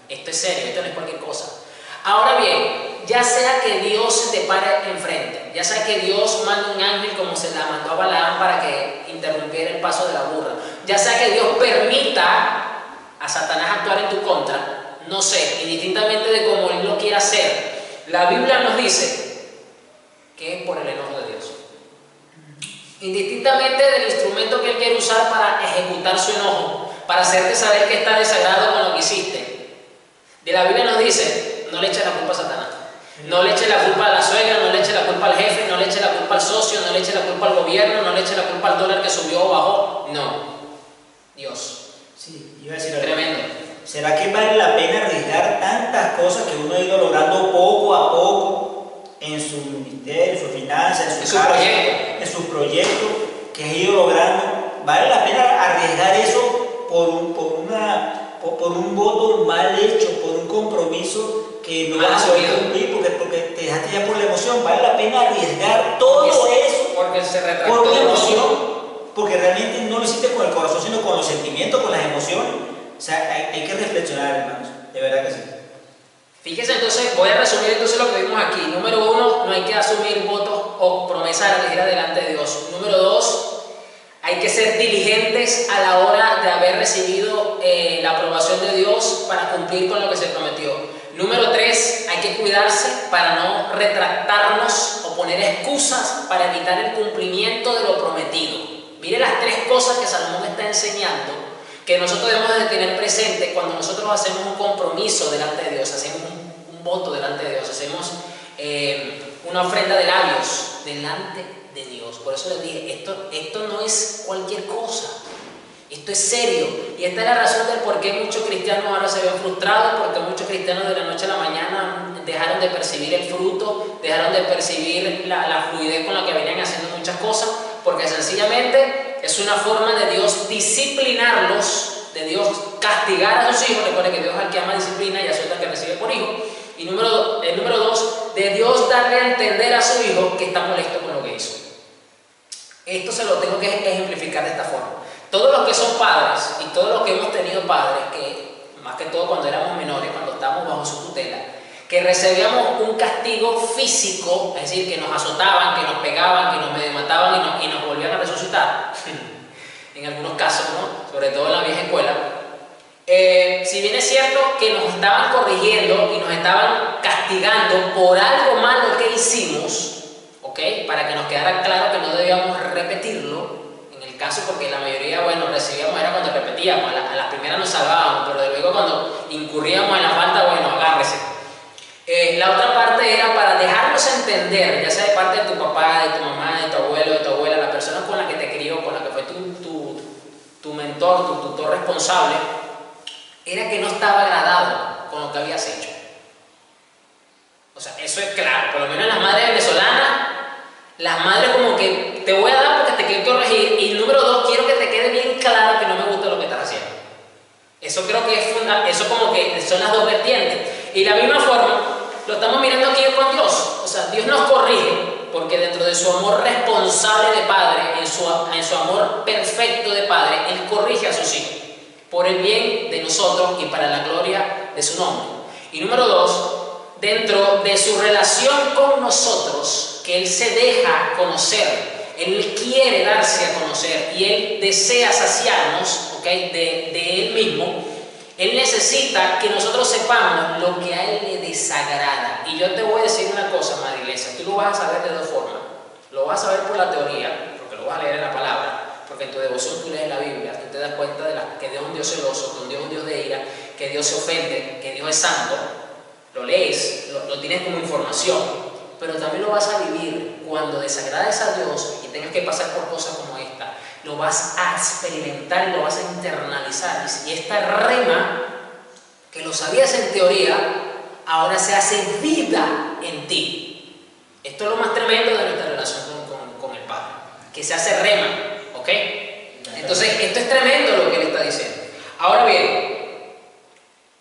S1: Esto es serio, esto no es cualquier cosa. Ahora bien, ya sea que Dios se te pare enfrente, ya sea que Dios mande un ángel como se la mandó a Balaam para que interrumpiera el paso de la burra, ya sea que Dios permita a Satanás actuar en tu contra, no sé, indistintamente de cómo Él lo quiera hacer, la Biblia nos dice que es por el enojo de Dios. Indistintamente del instrumento instrumento que Él quiere usar para ejecutar su enojo, para hacerte saber que está desagrado con lo que hiciste. De la Biblia nos dice, no le eches la culpa a Satanás. No le eche la culpa a la suegra, no le eche la culpa al jefe, no le eche la culpa al socio, no le eche la culpa al gobierno, no le eche la culpa al dólar que subió o bajó. No. Dios.
S2: Sí, iba a decir algo.
S1: Tremendo.
S2: ¿Será que vale la pena arriesgar tantas cosas que uno ha ido logrando poco a poco en su ministerio, en su finanzas, en su casa, en sus proyectos que ha ido logrando? ¿Vale la pena arriesgar eso por un voto mal hecho, por un compromiso que no vas a poder cumplir porque te dejaste ya por la emoción? ¿Vale la pena arriesgar todo eso
S1: porque se retractó
S2: por una emoción? Porque realmente no lo hiciste con el corazón, sino con los sentimientos, con las emociones. O sea, hay que reflexionar, hermanos, de verdad que sí.
S1: Fíjese entonces, voy a resumir entonces lo que vimos aquí. Número 1, no hay que asumir votos o promesas a elegir delante de Dios. Número 2, hay que ser diligentes a la hora de haber recibido la aprobación de Dios para cumplir con lo que se prometió. Número 3, hay que cuidarse para no retractarnos o poner excusas para evitar el cumplimiento de lo prometido. Mire las 3 cosas que Salomón está enseñando que nosotros debemos de tener presente cuando nosotros hacemos un compromiso delante de Dios, hacemos un voto delante de Dios, hacemos una ofrenda de labios delante de Dios. Por eso les dije, esto no es cualquier cosa, esto es serio. Y esta es la razón del por qué muchos cristianos ahora se ven frustrados, porque muchos cristianos de la noche a la mañana dejaron de percibir el fruto, dejaron de percibir la fluidez con la que venían haciendo muchas cosas, porque sencillamente es una forma de Dios disciplinarlos, de Dios castigar a sus hijos. Recuerden que Dios es el que ama disciplina y acepta que recibe por hijo. Y número 2, de Dios darle a entender a su hijo que está molesto con lo que hizo. Esto se lo tengo que ejemplificar de esta forma. Todos los que son padres y todos los que hemos tenido padres, que más que todo cuando éramos menores, cuando estábamos bajo su tutela, que recibíamos un castigo físico, es decir, que nos azotaban, que nos pegaban, que nos medio mataban y nos volvían a resucitar, en algunos casos, ¿no? Sobre todo en la vieja escuela. Si bien es cierto que nos estaban corrigiendo y nos estaban castigando por algo malo que hicimos, ¿ok? Para que nos quedara claro que no debíamos repetirlo, en el caso porque la mayoría, bueno, recibíamos era cuando repetíamos, a las primeras nos salvábamos, pero luego cuando incurríamos en la falta, bueno, agárrese. La otra parte era para dejarnos entender, ya sea de parte de tu papá, de tu mamá, de tu abuelo, de tu abuela, la persona con la que te crió, con la que fue tu mentor, tu tutor responsable, era que no estaba agradado con lo que habías hecho. O sea, eso es claro, por lo menos las madres venezolanas, las madres como que te voy a dar porque te quiero corregir, y número 2, quiero que te quede bien claro que no me gusta lo que estás haciendo. Eso creo que es fundamental, eso como que son las dos vertientes. Y de la misma forma, lo estamos mirando aquí con Dios. O sea, Dios nos corrige porque dentro de su amor responsable de padre, en su amor perfecto de padre, Él corrige a sus hijos por el bien de nosotros y para la gloria de su nombre. Y número 2, dentro de su relación con nosotros, que Él se deja conocer, Él quiere darse a conocer y Él desea saciarnos, ¿okay? de Él mismo. Él necesita que nosotros sepamos lo que a Él le desagrada. Y yo te voy a decir una cosa, madre iglesia, tú lo vas a saber de dos formas. Lo vas a saber por la teoría, porque lo vas a leer en la palabra, porque en tu devoción tú lees la Biblia, tú te das cuenta de que Dios es un Dios celoso, que Dios es un Dios de ira, que Dios se ofende, que Dios es santo. Lo lees, lo tienes como información, pero también lo vas a vivir cuando desagrades a Dios y tengas que pasar por cosas como esta. Lo vas a experimentar y lo vas a internalizar. Y esta rema, que lo sabías en teoría, ahora se hace vida en ti. Esto es lo más tremendo de nuestra relación con el Padre, que se hace rema, ¿ok? Entonces, esto es tremendo lo que Él está diciendo. Ahora bien,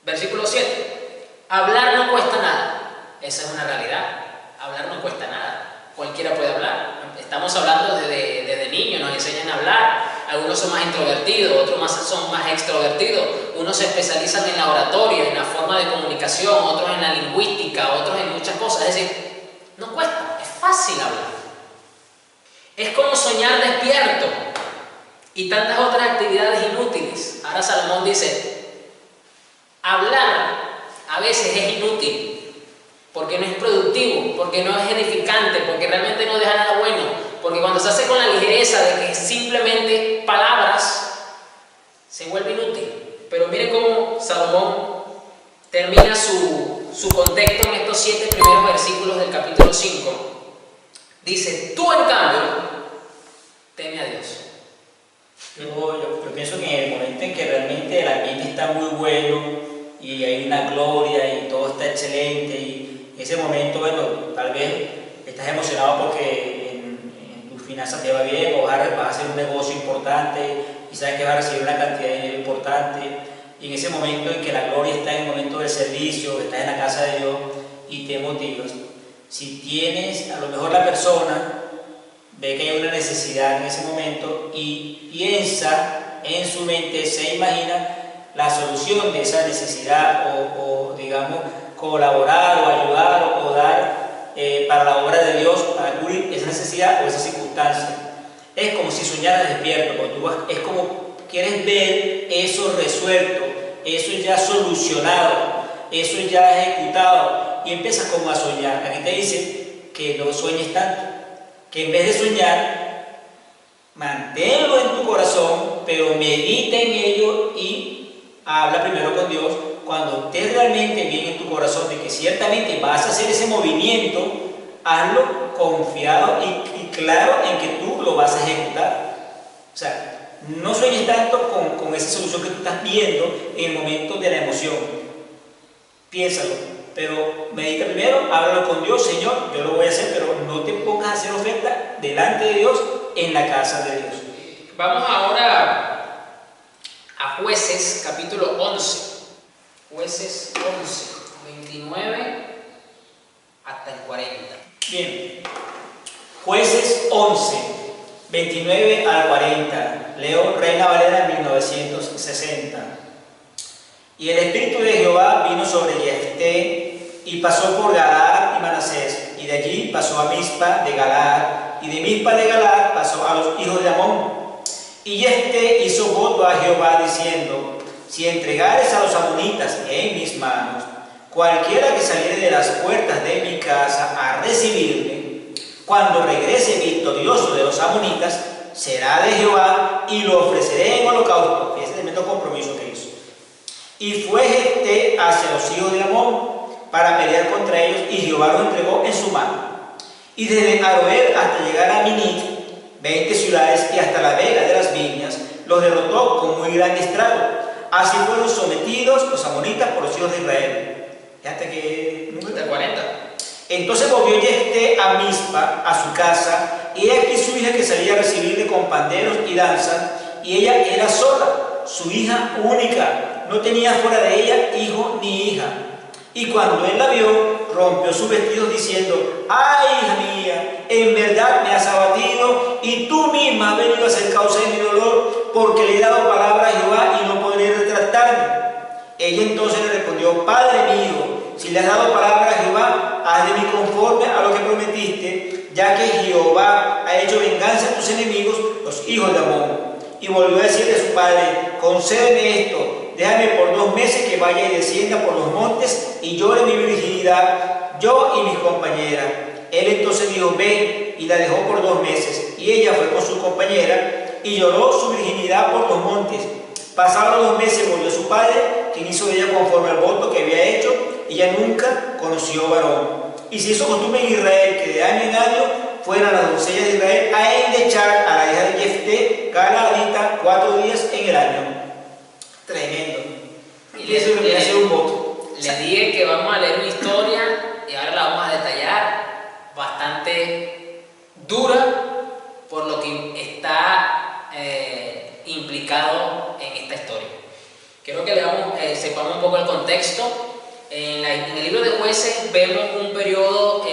S1: versículo 7. Hablar no cuesta nada. Esa es una realidad. Hablar no cuesta nada. Cualquiera puede hablar. Estamos hablando desde niños, nos enseñan a hablar. Algunos son más introvertidos, otros son más extrovertidos. Unos se especializan en la oratoria, en la forma de comunicación, otros en la lingüística, otros en muchas cosas. Es decir, no cuesta, es fácil hablar. Es como soñar despierto y tantas otras actividades inútiles. Ahora Salomón dice, hablar a veces es inútil. Porque no es productivo, porque no es edificante, porque realmente no deja nada bueno, porque cuando se hace con la ligereza promesa de que simplemente palabras se vuelve inútil. Pero miren cómo Salomón termina su contexto en estos 7 primeros versículos del capítulo 5. Dice: tú en cambio, teme a Dios.
S2: Yo pienso que en el momento en que realmente el ambiente está muy bueno y hay una gloria y todo está excelente, y en ese momento, bueno, tal vez estás emocionado porque en tus finanzas te va bien, o vas a hacer un negocio importante y sabes que vas a recibir una cantidad de dinero importante, y en ese momento en que la gloria está en el momento del servicio, que estás en la casa de Dios y te motivas. Si tienes, a lo mejor la persona ve que hay una necesidad en ese momento y piensa en su mente, se imagina la solución de esa necesidad, o digamos, colaborar o ayudar o dar para la obra de Dios, para cubrir esa necesidad o esa circunstancia. Es como si soñaras despierto, cuando tú vas, es como quieres ver eso resuelto, eso ya solucionado, eso ya ejecutado, y empiezas como a soñar. Aquí te dice que no sueñes tanto, que en vez de soñar, manténlo en tu corazón, pero medita en ello y habla primero con Dios. Cuando estés realmente bien en tu corazón de que ciertamente vas a hacer ese movimiento, hazlo confiado y claro en que tú lo vas a ejecutar. O sea, no sueñes tanto con esa solución que tú estás viendo en el momento de la emoción. Piénsalo, pero medita primero, háblalo con Dios. Señor, yo lo voy a hacer, pero no te pongas a hacer oferta delante de Dios en la casa de Dios.
S1: Vamos ahora a Jueces, capítulo 11. Jueces 11, 29 hasta el 40.
S2: Bien, Jueces 11, 29 al 40. Leo Reina Valera 1960. Y el Espíritu de Jehová vino sobre Jefté, y pasó por Galaad y Manasés, y de allí pasó a Mizpa de Galaad, y de Mizpa de Galaad pasó a los hijos de Amón. Y Jefté hizo voto a Jehová diciendo: si entregares a los amonitas en mis manos, cualquiera que saliere de las puertas de mi casa a recibirme, cuando regrese victorioso de los amonitas, será de Jehová, y lo ofreceré en holocausto. Ese es el tremendo compromiso que hizo. Y fue Jefté hacia los hijos de Amón para pelear contra ellos, y Jehová los entregó en su mano. Y desde Aroer hasta llegar a Minit, 20 ciudades, y hasta la vega de las viñas, los derrotó con muy gran estrago. Así fueron sometidos los amonitas por los hijos de Israel. Hasta que
S1: Hasta el 40.
S2: Entonces volvió Jefté a Mizpa, a su casa, y he aquí su hija que salía a recibirle con panderos y danzas, y ella era sola, su hija única, no tenía fuera de ella hijo ni hija. Y cuando él la vio, rompió sus vestidos diciendo: ¡ay, hija mía! En verdad me has abatido, y tú misma has venido a ser causa de mi dolor, porque le he dado palabra a Jehová y no podré retractarme. Ella entonces le respondió: Padre mío, si le has dado palabra a Jehová, haz de mí conforme a lo que prometiste, ya que Jehová ha hecho venganza a tus enemigos, los hijos de Amón. Y volvió a decirle a su padre: concédeme esto, déjame por 2 meses que vaya y descienda por los montes y llore mi virginidad, yo y mis compañeras. Él entonces dijo: ven, y la dejó por 2 meses. Y ella fue con su compañera y lloró su virginidad por los montes. Pasados los 2 meses volvió su padre, quien hizo de ella conforme al voto que había hecho. Ella nunca conoció varón. Y se hizo costumbre en Israel que de año en año fueran las doncellas de Israel a endechar a la hija de Jefté, Galaadita, 4 días en el año. Tremendo. Y eso es lo que hace un voto.
S1: Les dije que vamos a leer una historia y ahora la vamos a detallar, bastante dura por lo que está implicado en esta historia. Quiero que sepamos un poco el contexto. En el libro de Jueces vemos el periodo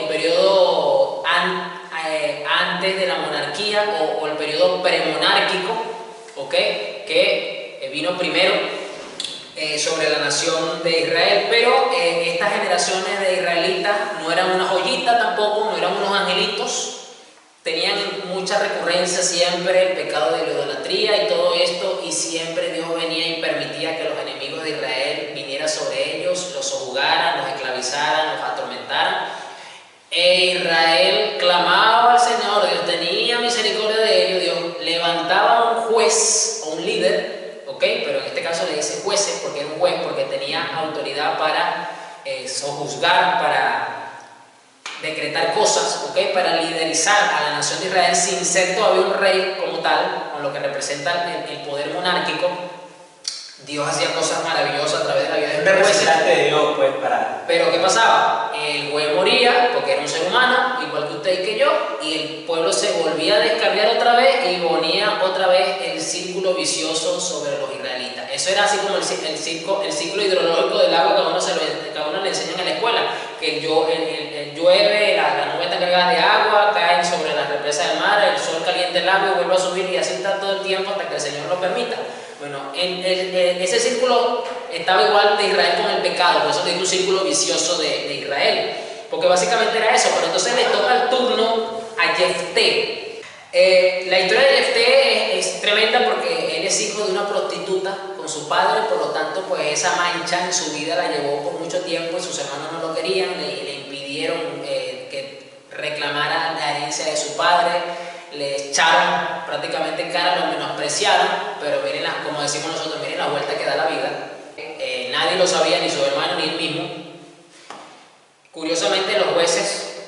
S1: antes de la monarquía o el periodo premonárquico, ¿okay? Que vino primero sobre la nación de Israel, pero estas generaciones de israelitas no eran una joyita tampoco, no eran unos angelitos, tenían mucha recurrencia siempre el pecado de la idolatría y todo esto, y siempre Dios venía y permitía que los enemigos de Israel vinieran sobre ellos, los sojuzgaran, los esclavizaran, los atormentaran. E Israel clamaba al Señor, Dios tenía misericordia de ellos, Dios juez o un líder, ¿ok? Pero en este caso le dice jueces porque era un juez, porque tenía autoridad para sojuzgar, para decretar cosas, ¿ok? Para liderizar a la nación de Israel sin ser todavía un rey como tal, con lo que representa el poder monárquico. Dios hacía cosas maravillosas a través de la vida de
S2: un representante de Dios, pues, para...
S1: Pero ¿qué pasaba? El juez moría porque era un ser humano, igual que usted y que yo, y el pueblo se volvía a descarriar otra vez y ponía otra vez el círculo vicioso sobre los israelitas. Eso era así como el ciclo hidrológico del agua que a uno le enseñan en la escuela, que llueve, la nube está cargada de agua, caen sobre las represas del mar, el sol calienta el agua y vuelve a subir, y así está todo el tiempo hasta que el Señor lo permita. Bueno, ese círculo estaba igual de Israel con el pecado, por eso digo un círculo vicioso de Israel, porque básicamente era eso. Pero entonces le toca el turno a Jefté. La historia de Jefté es tremenda porque él es hijo de una prostituta con su padre, por lo tanto pues esa mancha en su vida la llevó por mucho tiempo y sus hermanos no lo querían, le impidieron que reclamara la herencia de su padre. Le echaron prácticamente en cara, lo menospreciaron, pero miren, como decimos nosotros, miren la vuelta que da la vida. Nadie lo sabía, ni su hermano ni él mismo. Curiosamente, los jueces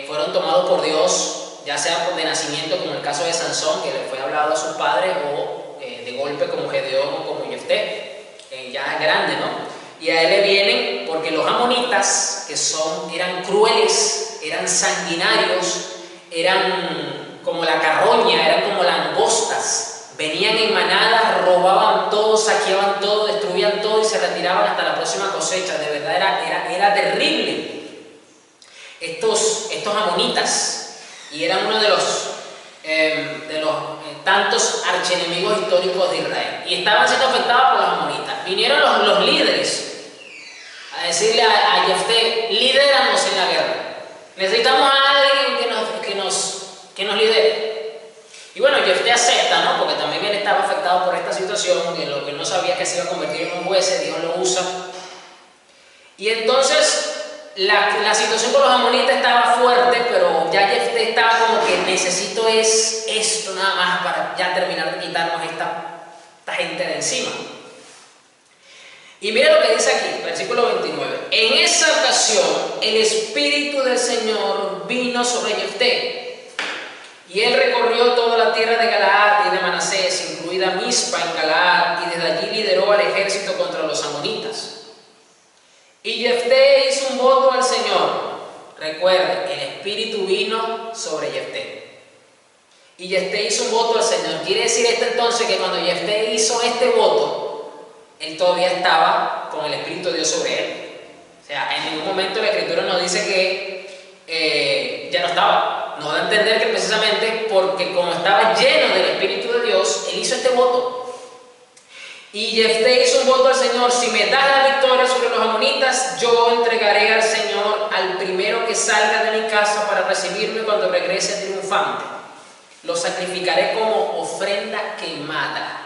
S1: fueron tomados por Dios, ya sea de nacimiento, como el caso de Sansón, que le fue hablado a sus padres, o de golpe, como Gedeón o como Jefté, ya grande, ¿no? Y a él le vienen porque los amonitas, que eran crueles, eran sanguinarios, eran como la carroña, eran como langostas, venían en manadas, robaban todo, saqueaban todo, destruían todo y se retiraban hasta la próxima cosecha. De verdad era terrible estos amonitas, y eran uno de los tantos archienemigos históricos de Israel, y estaban siendo afectados por los amonitas. Vinieron los líderes a decirle a Jefté: lidéranos en la guerra, necesitamos a alguien que nos lidere. Y bueno, Jefté acepta, ¿no? Porque también él estaba afectado por esta situación, de lo que no sabía que se iba a convertir en un juez, Dios lo usa. Y entonces la situación con los amonitas estaba fuerte, pero ya Jefté estaba como que necesito esto nada más para ya terminar de quitarnos esta gente de encima. Y mira lo que dice aquí, versículo 29. En esa ocasión el Espíritu del Señor vino sobre Jefté, y él recorrió toda la tierra de Galaad y de Manasés, incluida Mizpa en Galaad, y desde allí lideró al ejército contra los amonitas. Y Jefté hizo un voto al Señor. Recuerden, el Espíritu vino sobre Jefté. Y Jefté hizo un voto al Señor. Quiere decir esto entonces que cuando Jefté hizo este voto, él todavía estaba con el Espíritu de Dios sobre él. O sea, en ningún momento la Escritura nos dice que ya no estaba. Nos da a entender que precisamente porque como estaba lleno del Espíritu de Dios, él hizo este voto. Y Jefté hizo un voto al Señor: si me das la victoria sobre los amonitas, yo entregaré al Señor al primero que salga de mi casa para recibirme cuando regrese triunfante. Lo sacrificaré como ofrenda quemada.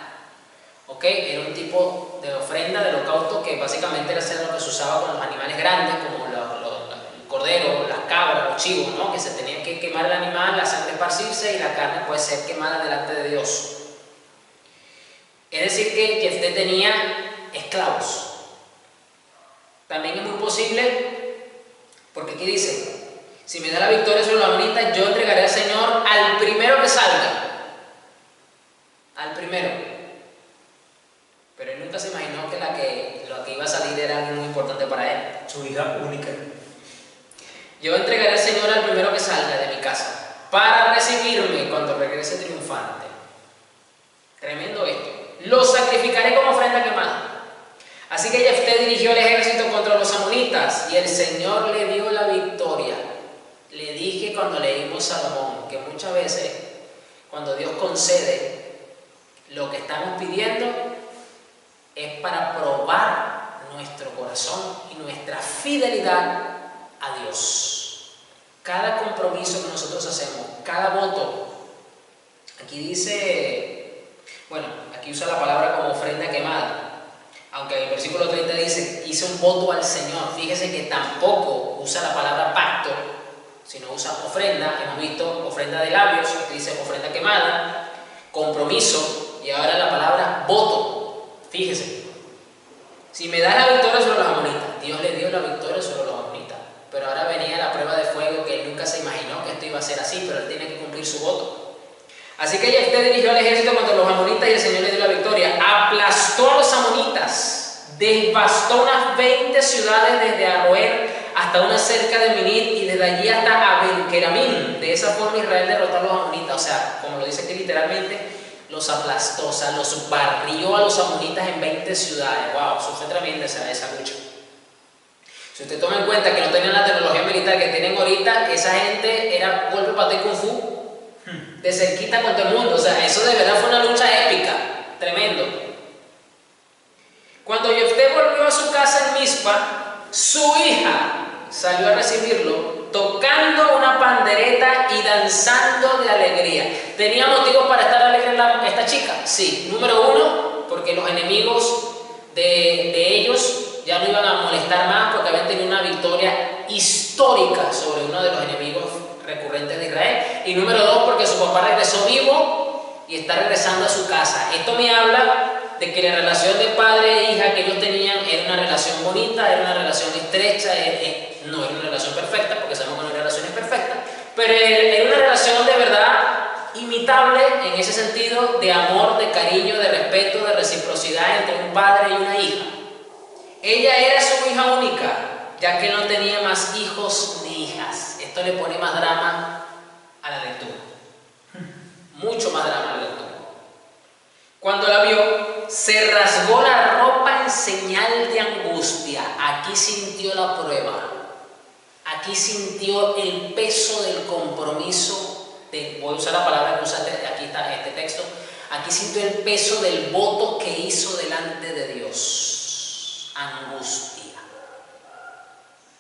S1: ¿Ok? Era un tipo de ofrenda de holocausto que básicamente era lo que se usaba con los animales grandes, como el cordero, las cabras, los chivos, ¿no? Que se tenía que quemar el animal, la sangre esparcirse y la carne puede ser quemada delante de Dios. Es decir, que Jefté tenía esclavos. También es muy posible, porque aquí dice: si me da la victoria sobre los amonitas, yo entregaré al Señor al primero que salga. Al primero. Pero él nunca se imaginó que lo que iba a salir era algo muy importante para él.
S2: Su hija única.
S1: Yo entregaré al Señor al primero que salga de mi casa para recibirme cuando regrese triunfante. Tremendo esto. Lo sacrificaré como ofrenda quemada. Así que Jefté dirigió el ejército contra los amonitas y el Señor le dio la victoria. Le dije cuando leímos Salomón que muchas veces cuando Dios concede lo que estamos pidiendo es para probar nuestro corazón y nuestra fidelidad a Dios. Cada compromiso que nosotros hacemos, cada voto, aquí dice, bueno, aquí usa la palabra como ofrenda quemada, aunque en el versículo 30 dice: hice un voto al Señor. Fíjese que tampoco usa la palabra pacto, sino usa ofrenda. Hemos visto ofrenda de labios, aquí dice ofrenda quemada, compromiso, y y ahora la palabra voto. Fíjese, si me das la victoria sobre los amonitas, Dios le dio la victoria sobre los amonitas, pero ahora venía la prueba de fuego que él nunca se imaginó que esto iba a ser así, pero él tiene que cumplir su voto. Así que Jefté dirigió al ejército contra los amonitas y el Señor le dio la victoria. Aplastó a los amonitas, devastó unas 20 ciudades desde Aroer hasta una cerca de Minit y desde allí hasta Abel-Keramim. De esa forma Israel derrotó a los amonitas, o sea, como lo dice aquí literalmente, los aplastó, o sea, los barrió a los amonitas en 20 ciudades. Wow, eso fue tremenda esa lucha. Si usted toma en cuenta que no tenían la tecnología militar que tienen ahorita, esa gente era golpe, paté y kung fu de cerquita con todo el mundo. O sea, eso de verdad fue una lucha épica, tremendo. Cuando Jefté volvió a su casa en Mizpa, su hija salió a recibirlo tocando una pandereta y danzando de alegría. ¿Tenía motivos para estar alegre esta chica? Sí. Número uno, porque los enemigos de ellos ya no iban a molestar más porque habían tenido una victoria histórica sobre uno de los enemigos recurrentes de Israel. Y número dos, porque su papá regresó vivo y está regresando a su casa. Esto me habla de que la relación de padre e hija que ellos tenían era una relación bonita, era una relación estrecha, no era una relación perfecta, porque sabemos que no hay relaciones perfectas, pero era una relación de verdad imitable en ese sentido de amor, de cariño, de respeto, de reciprocidad entre un padre y una hija. Ella era su hija única, ya que no tenía más hijos ni hijas. Esto le pone más drama a la lectura, mucho más drama a la lectura. Cuando la vio, se rasgó la ropa en señal de angustia. Aquí sintió la prueba. Aquí sintió el peso del compromiso. Voy a usar la palabra que usaste, aquí está este texto. Aquí sintió el peso del voto que hizo delante de Dios. Angustia.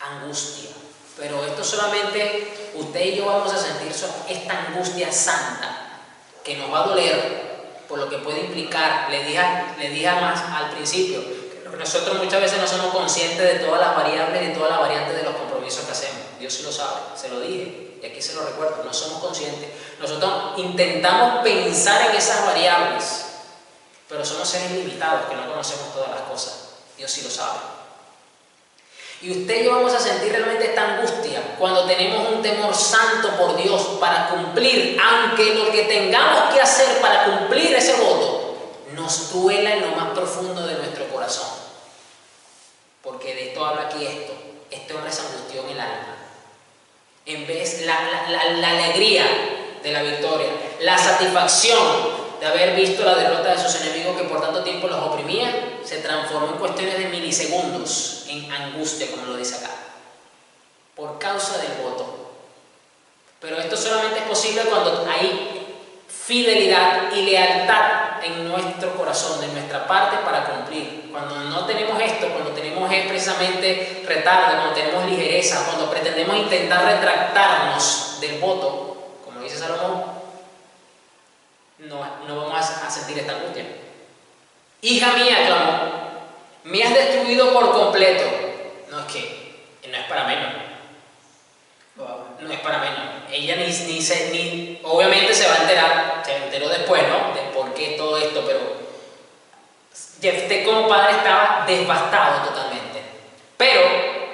S1: Angustia. Pero esto solamente usted y yo vamos a sentir esta angustia santa que nos va a doler por lo que puede implicar. Le dije más al principio, que nosotros muchas veces no somos conscientes de todas las variables y todas las variantes de los compromisos que hacemos. Dios sí lo sabe, se lo dije y aquí se lo recuerdo, no somos conscientes. Nosotros intentamos pensar en esas variables, pero somos seres limitados que no conocemos todas las cosas. Dios sí lo sabe. Y usted y yo vamos a sentir realmente esta angustia cuando tenemos un temor santo por Dios para cumplir, aunque lo que tengamos que hacer para cumplir ese voto nos duela en lo más profundo de nuestro corazón. Porque de esto habla aquí esto. Este hombre se angustió en el alma. En vez la alegría de la victoria, la satisfacción de haber visto la derrota de sus enemigos que por tanto tiempo los oprimían, se transformó en cuestiones de milisegundos en angustia, como lo dice acá, por causa del voto. Pero esto solamente es posible cuando hay fidelidad y lealtad en nuestro corazón, de nuestra parte, para cumplir. Cuando no tenemos esto, cuando tenemos precisamente retardo, cuando tenemos ligereza, cuando pretendemos intentar retractarnos del voto, como dice Salomón, no vamos a sentir esta angustia. Hija mía, clamó, me has destruido por completo. No, es que no es para menos. No es para menos. Ella ni obviamente se va a enterar, se enteró después, ¿no? De por qué todo esto, pero Jefté como padre estaba devastado totalmente. Pero,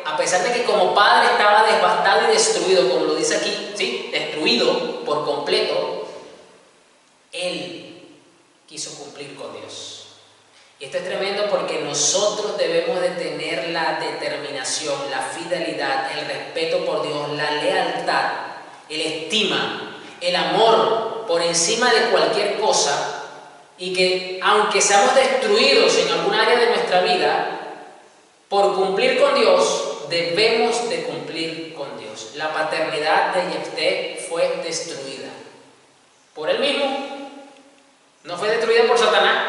S1: a pesar de que como padre estaba devastado y destruido, como lo dice aquí, ¿sí? Destruido por completo, él quiso cumplir con Dios. Y esto es tremendo porque nosotros debemos de tener la determinación, la fidelidad, el respeto por Dios, la lealtad, el estima, el amor por encima de cualquier cosa, y que aunque seamos destruidos en algún área de nuestra vida, por cumplir con Dios, debemos de cumplir con Dios. La paternidad de Jefté fue destruida por él mismo. No fue destruida por Satanás,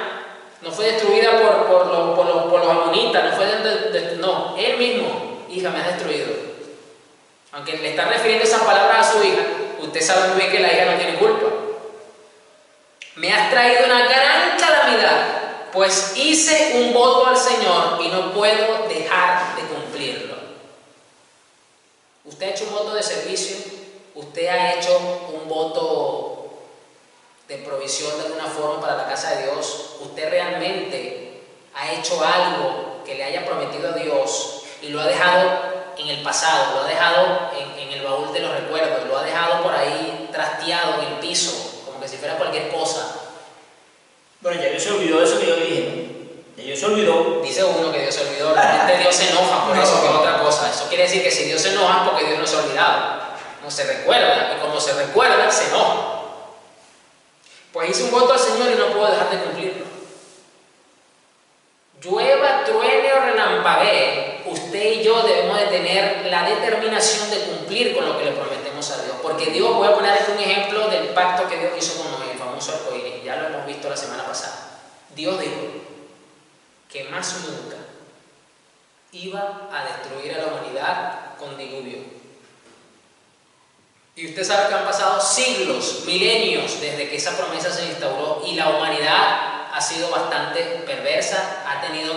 S1: no fue destruida por los amonitas, no, él mismo, hija, me has destruido. Aunque le está refiriendo esas palabras a su hija, usted sabe muy bien que la hija no tiene culpa. Me has traído una gran calamidad, pues hice un voto al Señor y no puedo dejar de cumplirlo. Usted ha hecho un voto de servicio, usted ha hecho un voto de provisión de alguna forma para la casa de Dios, usted realmente ha hecho algo que le haya prometido a Dios y lo ha dejado en el pasado, lo ha dejado en el baúl de los recuerdos, lo ha dejado por ahí trasteado en el piso, como que si fuera cualquier cosa.
S2: Bueno, ya Dios se olvidó de eso que yo dije, ¿no? Ya Dios se olvidó.
S1: Dice uno que Dios se olvidó, realmente Dios se enoja por eso, que es otra cosa. Eso quiere decir que si Dios se enoja es porque Dios no se ha olvidado. No se recuerda, y como se recuerda, se enoja. Pues hice un voto al Señor y no puedo dejar de cumplirlo. Llueva, truene o relampaguee, usted y yo debemos de tener la determinación de cumplir con lo que le prometemos a Dios. Porque Dios, voy a poner aquí un ejemplo del pacto que Dios hizo con Noé, el famoso arcoíris. Ya lo hemos visto la semana pasada. Dios dijo que más nunca iba a destruir a la humanidad con diluvio. Y usted sabe que han pasado siglos, milenios, desde que esa promesa se instauró y la humanidad ha sido bastante perversa, ha tenido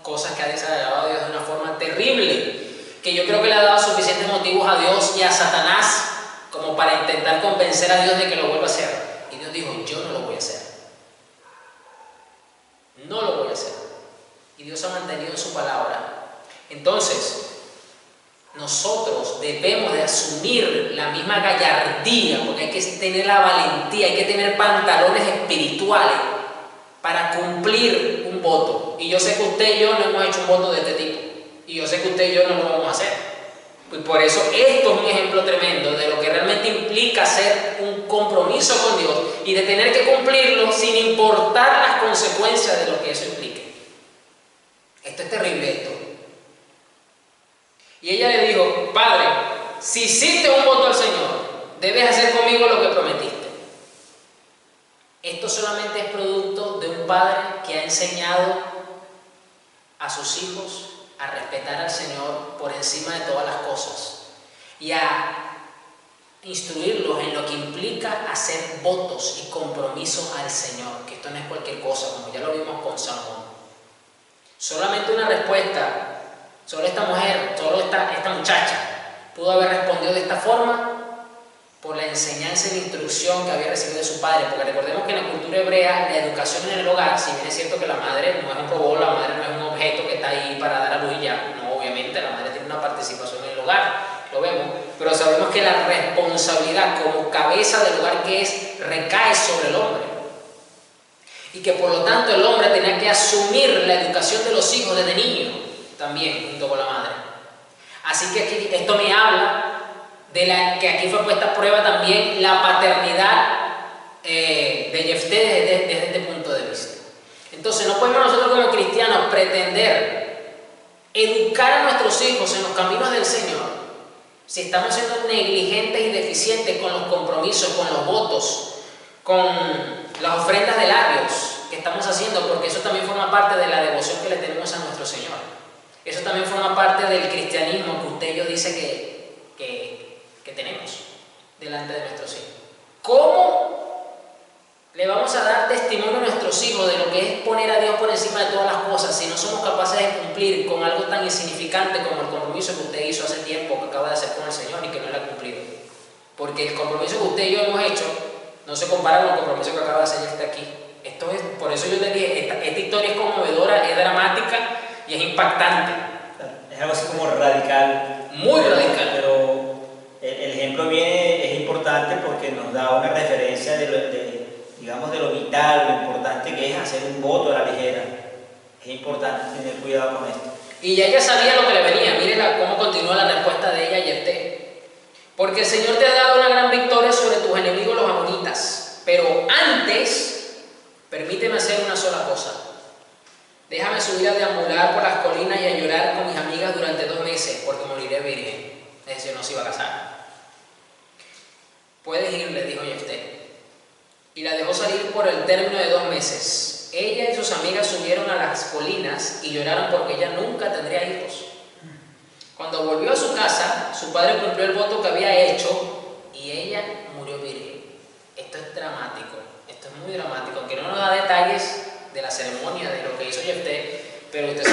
S1: cosas que ha desagradado a Dios de una forma terrible, que yo creo que le ha dado suficientes motivos a Dios y a Satanás como para intentar convencer a Dios de que lo vuelva a hacer. Y Dios dijo, yo no lo voy a hacer. No lo voy a hacer. Y Dios ha mantenido su palabra. Entonces, nosotros debemos de asumir la misma gallardía, porque hay que tener la valentía, hay que tener pantalones espirituales para cumplir un voto. Y yo sé que usted y yo no hemos hecho un voto de este tipo. Y yo sé que usted y yo no lo vamos a hacer. Y por eso esto es un ejemplo tremendo de lo que realmente implica hacer un compromiso con Dios y de tener que cumplirlo sin importar las consecuencias de lo que eso implique. Esto es terrible, esto. Y ella le dijo, Padre, si hiciste un voto al Señor, debes hacer conmigo lo que prometiste. Esto solamente es producto de un padre que ha enseñado a sus hijos a respetar al Señor por encima de todas las cosas y a instruirlos en lo que implica hacer votos y compromisos al Señor, que esto no es cualquier cosa, como ya lo vimos con San Juan. Solamente una respuesta. Solo esta mujer, solo esta muchacha pudo haber respondido de esta forma por la enseñanza y la instrucción que había recibido de su padre, porque recordemos que en la cultura hebrea la educación en el hogar, si bien es cierto que la madre no es un robot, la madre no es un objeto que está ahí para dar a luz y ya, no, obviamente la madre tiene una participación en el hogar, lo vemos, pero sabemos que la responsabilidad como cabeza del hogar que es, recae sobre el hombre. Y que por lo tanto el hombre tenía que asumir la educación de los hijos desde niños, también junto con la madre. Así que aquí, esto me habla de que aquí fue puesta a prueba también la paternidad de Jefté desde este punto de vista. Entonces no podemos nosotros como cristianos pretender educar a nuestros hijos en los caminos del Señor si estamos siendo negligentes y deficientes con los compromisos, con los votos, con las ofrendas de labios que estamos haciendo, porque eso también forma parte de la devoción que le tenemos a nuestro Señor. Eso también forma parte del cristianismo que usted y yo dice que tenemos delante de nuestros hijos. ¿Cómo le vamos a dar testimonio a nuestros hijos de lo que es poner a Dios por encima de todas las cosas si no somos capaces de cumplir con algo tan insignificante como el compromiso que usted hizo hace tiempo, que acaba de hacer con el Señor y que no lo ha cumplido? Porque el compromiso que usted y yo hemos hecho no se compara con el compromiso que acaba de hacer este aquí. Esto es, por eso yo le dije, esta historia es conmovedora, es dramática y es impactante.
S2: Es algo así como radical.
S1: Muy radical.
S2: Pero el ejemplo es importante porque nos da una referencia digamos, de lo vital, lo importante que es hacer un voto a la ligera. Es importante tener cuidado con esto.
S1: Y ya ella sabía lo que le venía. Miren cómo continúa la respuesta de ella y Jefté. Porque el Señor te ha dado una gran victoria sobre tus enemigos los amonitas. Pero antes, permíteme hacer una sola cosa. Déjame subir a deambular por las colinas y a llorar con mis amigas durante 2 meses, porque moriré virgen. Es decir, no se iba a casar. Puedes ir, le dijo Jefté. Y la dejó salir por el término de 2 meses. Ella y sus amigas subieron a las colinas y lloraron porque ella nunca tendría hijos. Cuando volvió a su casa, su padre cumplió el voto que había hecho y ella murió virgen. Esto es dramático, esto es muy dramático, aunque no nos da detalles de la ceremonia, de lo que hizo Jefté, pero usted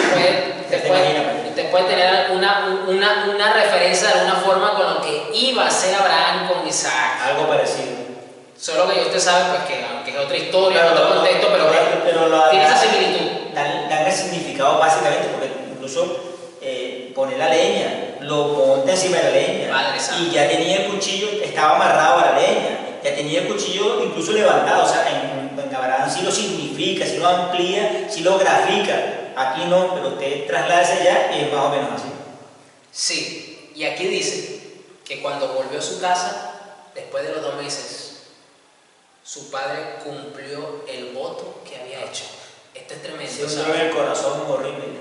S1: puede tener una referencia de alguna forma con lo que iba a hacer Abraham con Isaac.
S2: Algo parecido.
S1: Solo que usted sabe pues, que es otra historia, claro, otro contexto, pero tiene esa similitud.
S2: Dan el significado básicamente, porque incluso pone la leña, lo monta encima de la leña, y ya tenía el cuchillo, estaba amarrado a la leña, ya tenía el cuchillo incluso levantado. O sea, en Abraham sí lo significa, sí lo amplía, sí lo grafica. Aquí no, pero usted trasládese allá y es más o menos así.
S1: Sí, y aquí dice que cuando volvió a su casa, después de los 2 meses, su padre cumplió el voto que había hecho. Esto es tremendo.
S2: Sí, uno ve el corazón horrible.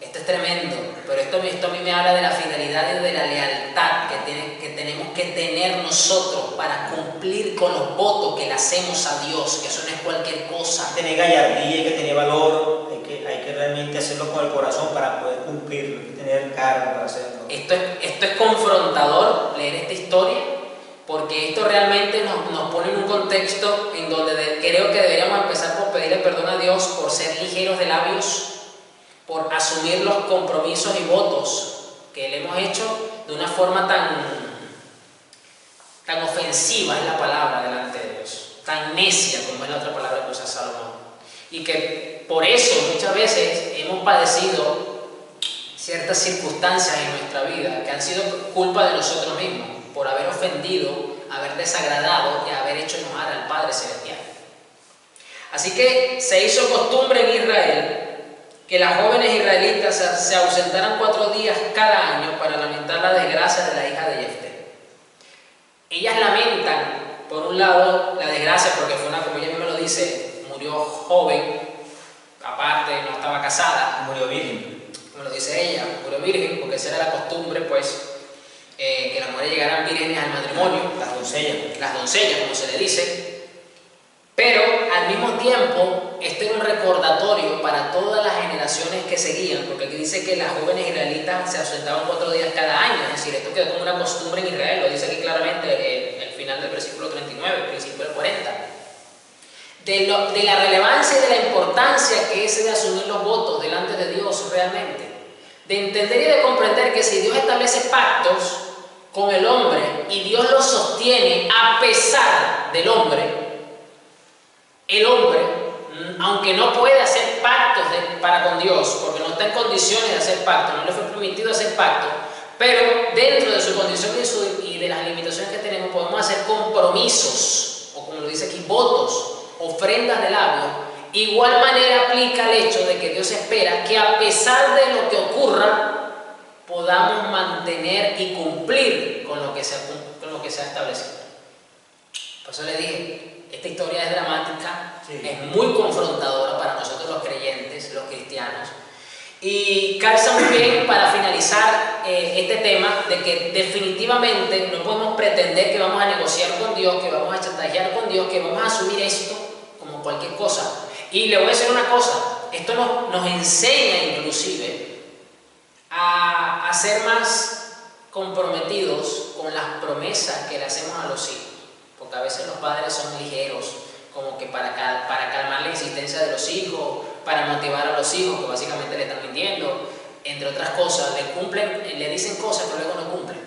S1: Esto es tremendo, pero esto a mí me habla de la fidelidad y de la lealtad que tenemos que tener nosotros para cumplir con los votos que le hacemos a Dios, que eso no es cualquier cosa.
S2: Hay que tener gallardía, hay que tener valor, hay que realmente hacerlo con el corazón para poder cumplirlo, hay que tener carga para hacerlo.
S1: Esto es confrontador leer esta historia, porque esto realmente nos pone en un contexto en donde creo que deberíamos empezar por pedirle perdón a Dios por ser ligeros de labios, por asumir los compromisos y votos que le hemos hecho de una forma tan ofensiva, es la palabra delante de Dios, tan necia como es la otra palabra que usa Salomón, y que por eso muchas veces hemos padecido ciertas circunstancias en nuestra vida que han sido culpa de nosotros mismos, por haber ofendido, haber desagradado y haber hecho enojar al Padre Celestial. Así que se hizo costumbre en Israel que las jóvenes israelitas se ausentaran 4 días cada año para lamentar la desgracia de la hija de Jefté. Ellas lamentan, por un lado, la desgracia porque fue como ella misma lo dice, murió joven, aparte no estaba casada.
S2: Murió virgen.
S1: Como lo dice ella, murió virgen, porque esa era la costumbre, pues, que las mujeres llegaran vírgenes al matrimonio.
S2: Las
S1: doncellas, como se le dice. Pero al mismo tiempo, este era un recordatorio para todas las generaciones que seguían, porque aquí dice que las jóvenes israelitas se ausentaban 4 días cada año, es decir, esto quedó como una costumbre en Israel, lo dice aquí claramente el final del versículo 39, el principio del 40. De la relevancia y de la importancia que es de asumir los votos delante de Dios realmente, de entender y de comprender que si Dios establece pactos con el hombre y Dios los sostiene a pesar del hombre, el hombre, aunque no puede hacer pactos para con Dios, porque no está en condiciones de hacer pactos, no le fue permitido hacer pactos, pero dentro de su condición y de las limitaciones que tenemos podemos hacer compromisos, o como lo dice aquí, votos, ofrendas de labios. Igual manera aplica el hecho de que Dios espera que a pesar de lo que ocurra, podamos mantener y cumplir con lo que se ha establecido. Por eso le dije, esta historia es dramática, sí, es muy confrontadora para nosotros los creyentes, los cristianos, y calza muy bien para finalizar este tema de que definitivamente no podemos pretender que vamos a negociar con Dios, que vamos a chantajear con Dios, que vamos a asumir esto como cualquier cosa. Y le voy a decir una cosa, esto nos enseña inclusive a ser más comprometidos con las promesas que le hacemos a los hijos. Porque a veces los padres son ligeros, como que para calmar la insistencia de los hijos, para motivar a los hijos, que básicamente le están mintiendo, entre otras cosas, le dicen cosas que luego no cumplen.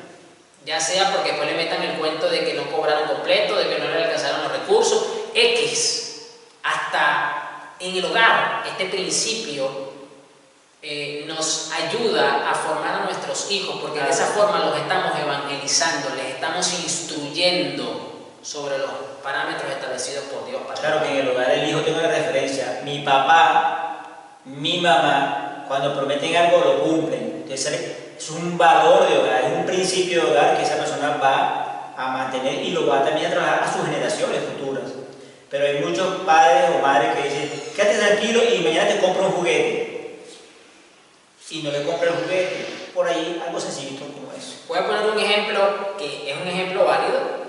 S1: Ya sea porque después le metan el cuento de que no cobraron completo, de que no le alcanzaron los recursos, X. Hasta en el hogar, este principio nos ayuda a formar a nuestros hijos, porque de esa forma los estamos evangelizando, les estamos instruyendo sobre los parámetros establecidos por Dios.
S2: Claro que en el hogar del hijo tiene una referencia. Mi papá, mi mamá, cuando prometen algo lo cumplen. Entonces es un valor de hogar, es un principio de hogar que esa persona va a mantener y lo va también a trabajar a sus generaciones futuras. Pero hay muchos padres o madres que dicen, quédate tranquilo y mañana te compro un juguete. Y no le compra el juguete. Por ahí algo sencillito como eso.
S1: Voy a poner un ejemplo que es un ejemplo válido.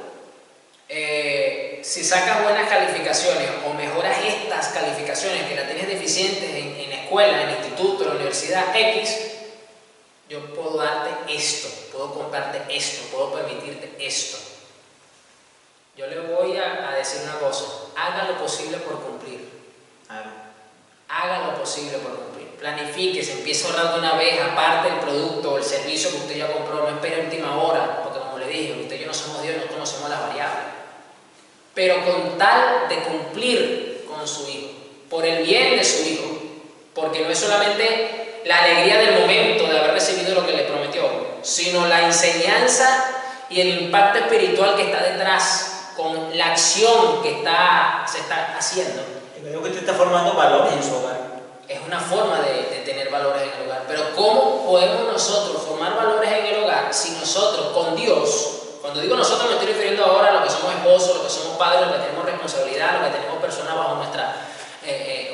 S1: Si sacas buenas calificaciones o mejoras estas calificaciones que las tienes deficientes en la escuela, en el instituto, en la universidad X, yo puedo darte esto, puedo comprarte esto, puedo permitirte esto. Yo le voy a decir una cosa, haga lo posible por cumplir. Haga lo posible por cumplir. Planifique, se empieza a ahorrar de una vez, aparte del producto o el servicio que usted ya compró, no espere a última hora, porque como le dije, usted y yo no somos Dios, no conocemos las variables. pero con tal de cumplir con su hijo, por el bien de su hijo, porque no es solamente la alegría del momento de haber recibido lo que le prometió, sino la enseñanza y el impacto espiritual que está detrás con la acción que se está haciendo.
S2: Creo que usted está formando valores en su hogar.
S1: Es una forma de tener valores en el hogar. Pero ¿cómo podemos nosotros formar valores en el hogar si nosotros con Dios, cuando digo nosotros me estoy refiriendo ahora a lo que somos esposos, lo que somos padres, lo que tenemos responsabilidad, lo que tenemos personas bajo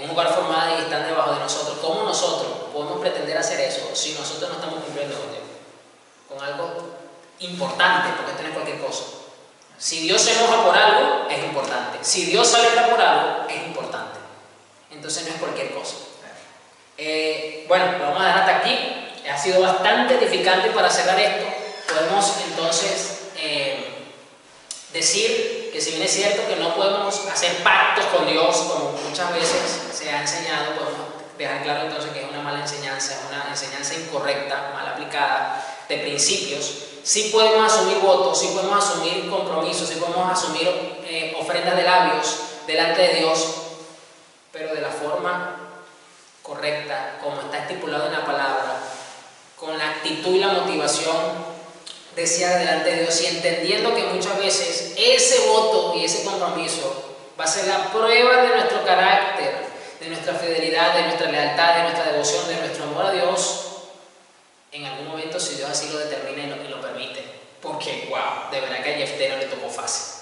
S1: un hogar formado y están debajo de nosotros? ¿Cómo nosotros podemos pretender hacer eso si nosotros no estamos cumpliendo con Dios? Con algo importante, porque esto no es cualquier cosa. Si Dios se enoja por algo, es importante. Si Dios se alegra por algo, es importante. Entonces no es cualquier cosa. Bueno, lo vamos a dejar hasta aquí. Ha sido bastante edificante para cerrar esto. Podemos entonces decir que si bien es cierto que no podemos hacer pactos con Dios, como muchas veces se ha enseñado, podemos dejar claro entonces que es una mala enseñanza, una enseñanza incorrecta, mal aplicada, de principios. Sí podemos asumir votos, sí podemos asumir compromisos, sí podemos asumir ofrendas de labios delante de Dios, pero de la forma correcta, como está estipulado en la palabra, con la actitud y la motivación de ser delante de Dios y entendiendo que muchas veces ese voto y ese compromiso va a ser la prueba de nuestro carácter, de nuestra fidelidad, de nuestra lealtad, de nuestra devoción, de nuestro amor a Dios, en algún momento, si Dios así lo determina y lo permite. Porque, wow, de verdad que a Jefté no le tocó fácil.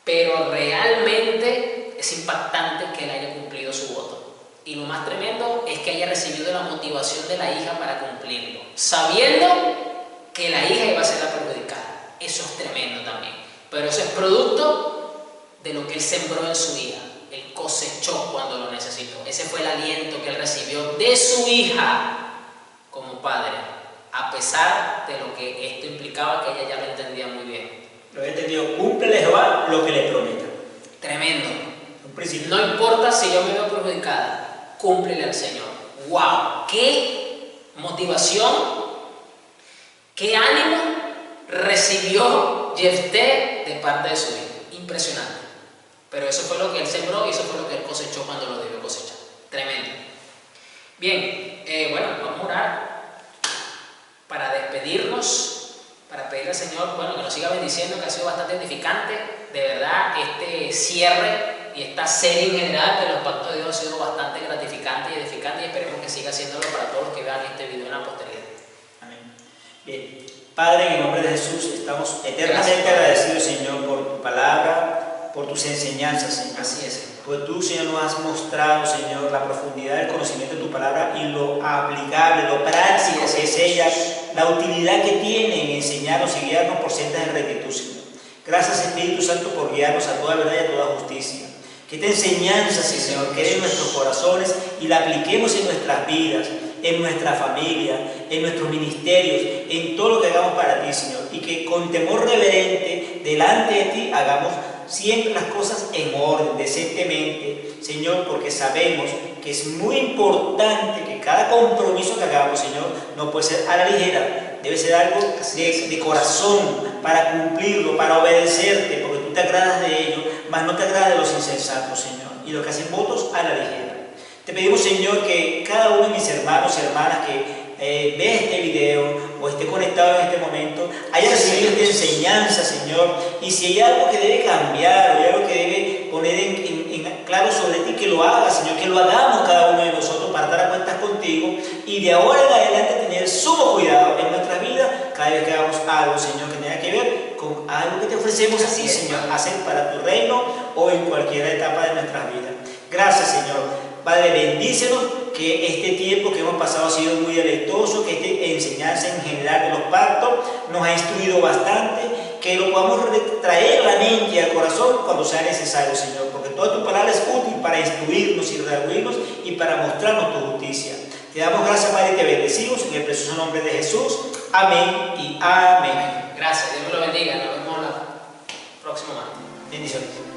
S1: Pero realmente es impactante que él haya cumplido su voto. Y lo más tremendo es que haya recibido la motivación de la hija para cumplirlo, sabiendo que la hija iba a ser la perjudicada. Eso es tremendo también. Pero eso es producto de lo que él sembró en su hija. Él cosechó cuando lo necesitó. Ese fue el aliento que él recibió de su hija como padre, a pesar de lo que esto implicaba, que ella ya lo entendía muy bien.
S2: Lo he entendido. Cúmplele Jehová lo que le prometa.
S1: Tremendo.
S2: Un principio.
S1: No importa si yo me veo perjudicada, cúmplele al Señor. ¡Wow! ¡Qué motivación! ¡Qué ánimo recibió Jefté de parte de su hijo! Impresionante. Pero eso fue lo que él sembró y eso fue lo que él cosechó cuando lo debió cosechar. Tremendo. Bien, bueno, vamos a orar para despedirnos, para pedirle al Señor, bueno, que nos siga bendiciendo, que ha sido bastante edificante. De verdad, este cierre y esta serie en general de los pactos de Dios ha sido bastante gratificante y edificante, y esperemos que siga haciéndolo para todos los que vean este video en la posteridad.
S2: Amén. Bien, Padre, en el nombre de Jesús, estamos eternamente agradecidos, Señor, por tu palabra, por tus enseñanzas, Señor.
S1: Así es.
S2: Pues tú, Señor, nos has mostrado, Señor, la profundidad del conocimiento de tu palabra y lo aplicable, lo práctico que es ella, la utilidad que tiene en enseñarnos y guiarnos por sendas de rectitud, Señor. Gracias, Espíritu Santo, por guiarnos a toda verdad y a toda justicia. Que esta enseñanza, Señor, quede en nuestros corazones y la apliquemos en nuestras vidas, en nuestra familia, en nuestros ministerios, en todo lo que hagamos para ti, Señor. Y que con temor reverente, delante de ti, hagamos siempre las cosas en orden, decentemente, Señor, porque sabemos que es muy importante que cada compromiso que hagamos, Señor, no puede ser a la ligera, debe ser algo de corazón para cumplirlo, para obedecerte, porque tú te agradas de ello, mas no te agrada de los insensatos, Señor, y los que hacen votos a la ligera. Te pedimos, Señor, que cada uno de mis hermanos y hermanas que ve este video o esté conectado en este momento haya recibido esta enseñanza, Señor, y si hay algo que debe cambiar o hay algo que debe poner en claro sobre ti, que lo haga, Señor, que lo hagamos cada uno de nosotros para dar cuentas contigo y de ahora en adelante tener sumo cuidado en nuestra vida cada vez que hagamos algo, Señor, que tenga que ver con algo que te ofrecemos así, Señor, hacer para tu reino o en cualquier etapa de nuestras vidas. Gracias, Señor. Padre, bendícenos, que este tiempo que hemos pasado ha sido muy deleitoso, que esta enseñanza en general de los pactos nos ha instruido bastante, que lo podamos traer a la mente y al corazón cuando sea necesario, Señor, porque toda tu palabra es útil para instruirnos y redarguirnos y para mostrarnos tu justicia. Te damos gracias, Padre, y te bendecimos en el precioso nombre de Jesús. Amén y amén.
S1: Gracias, Dios me lo bendiga. Nos vemos la próxima.
S2: Bendiciones.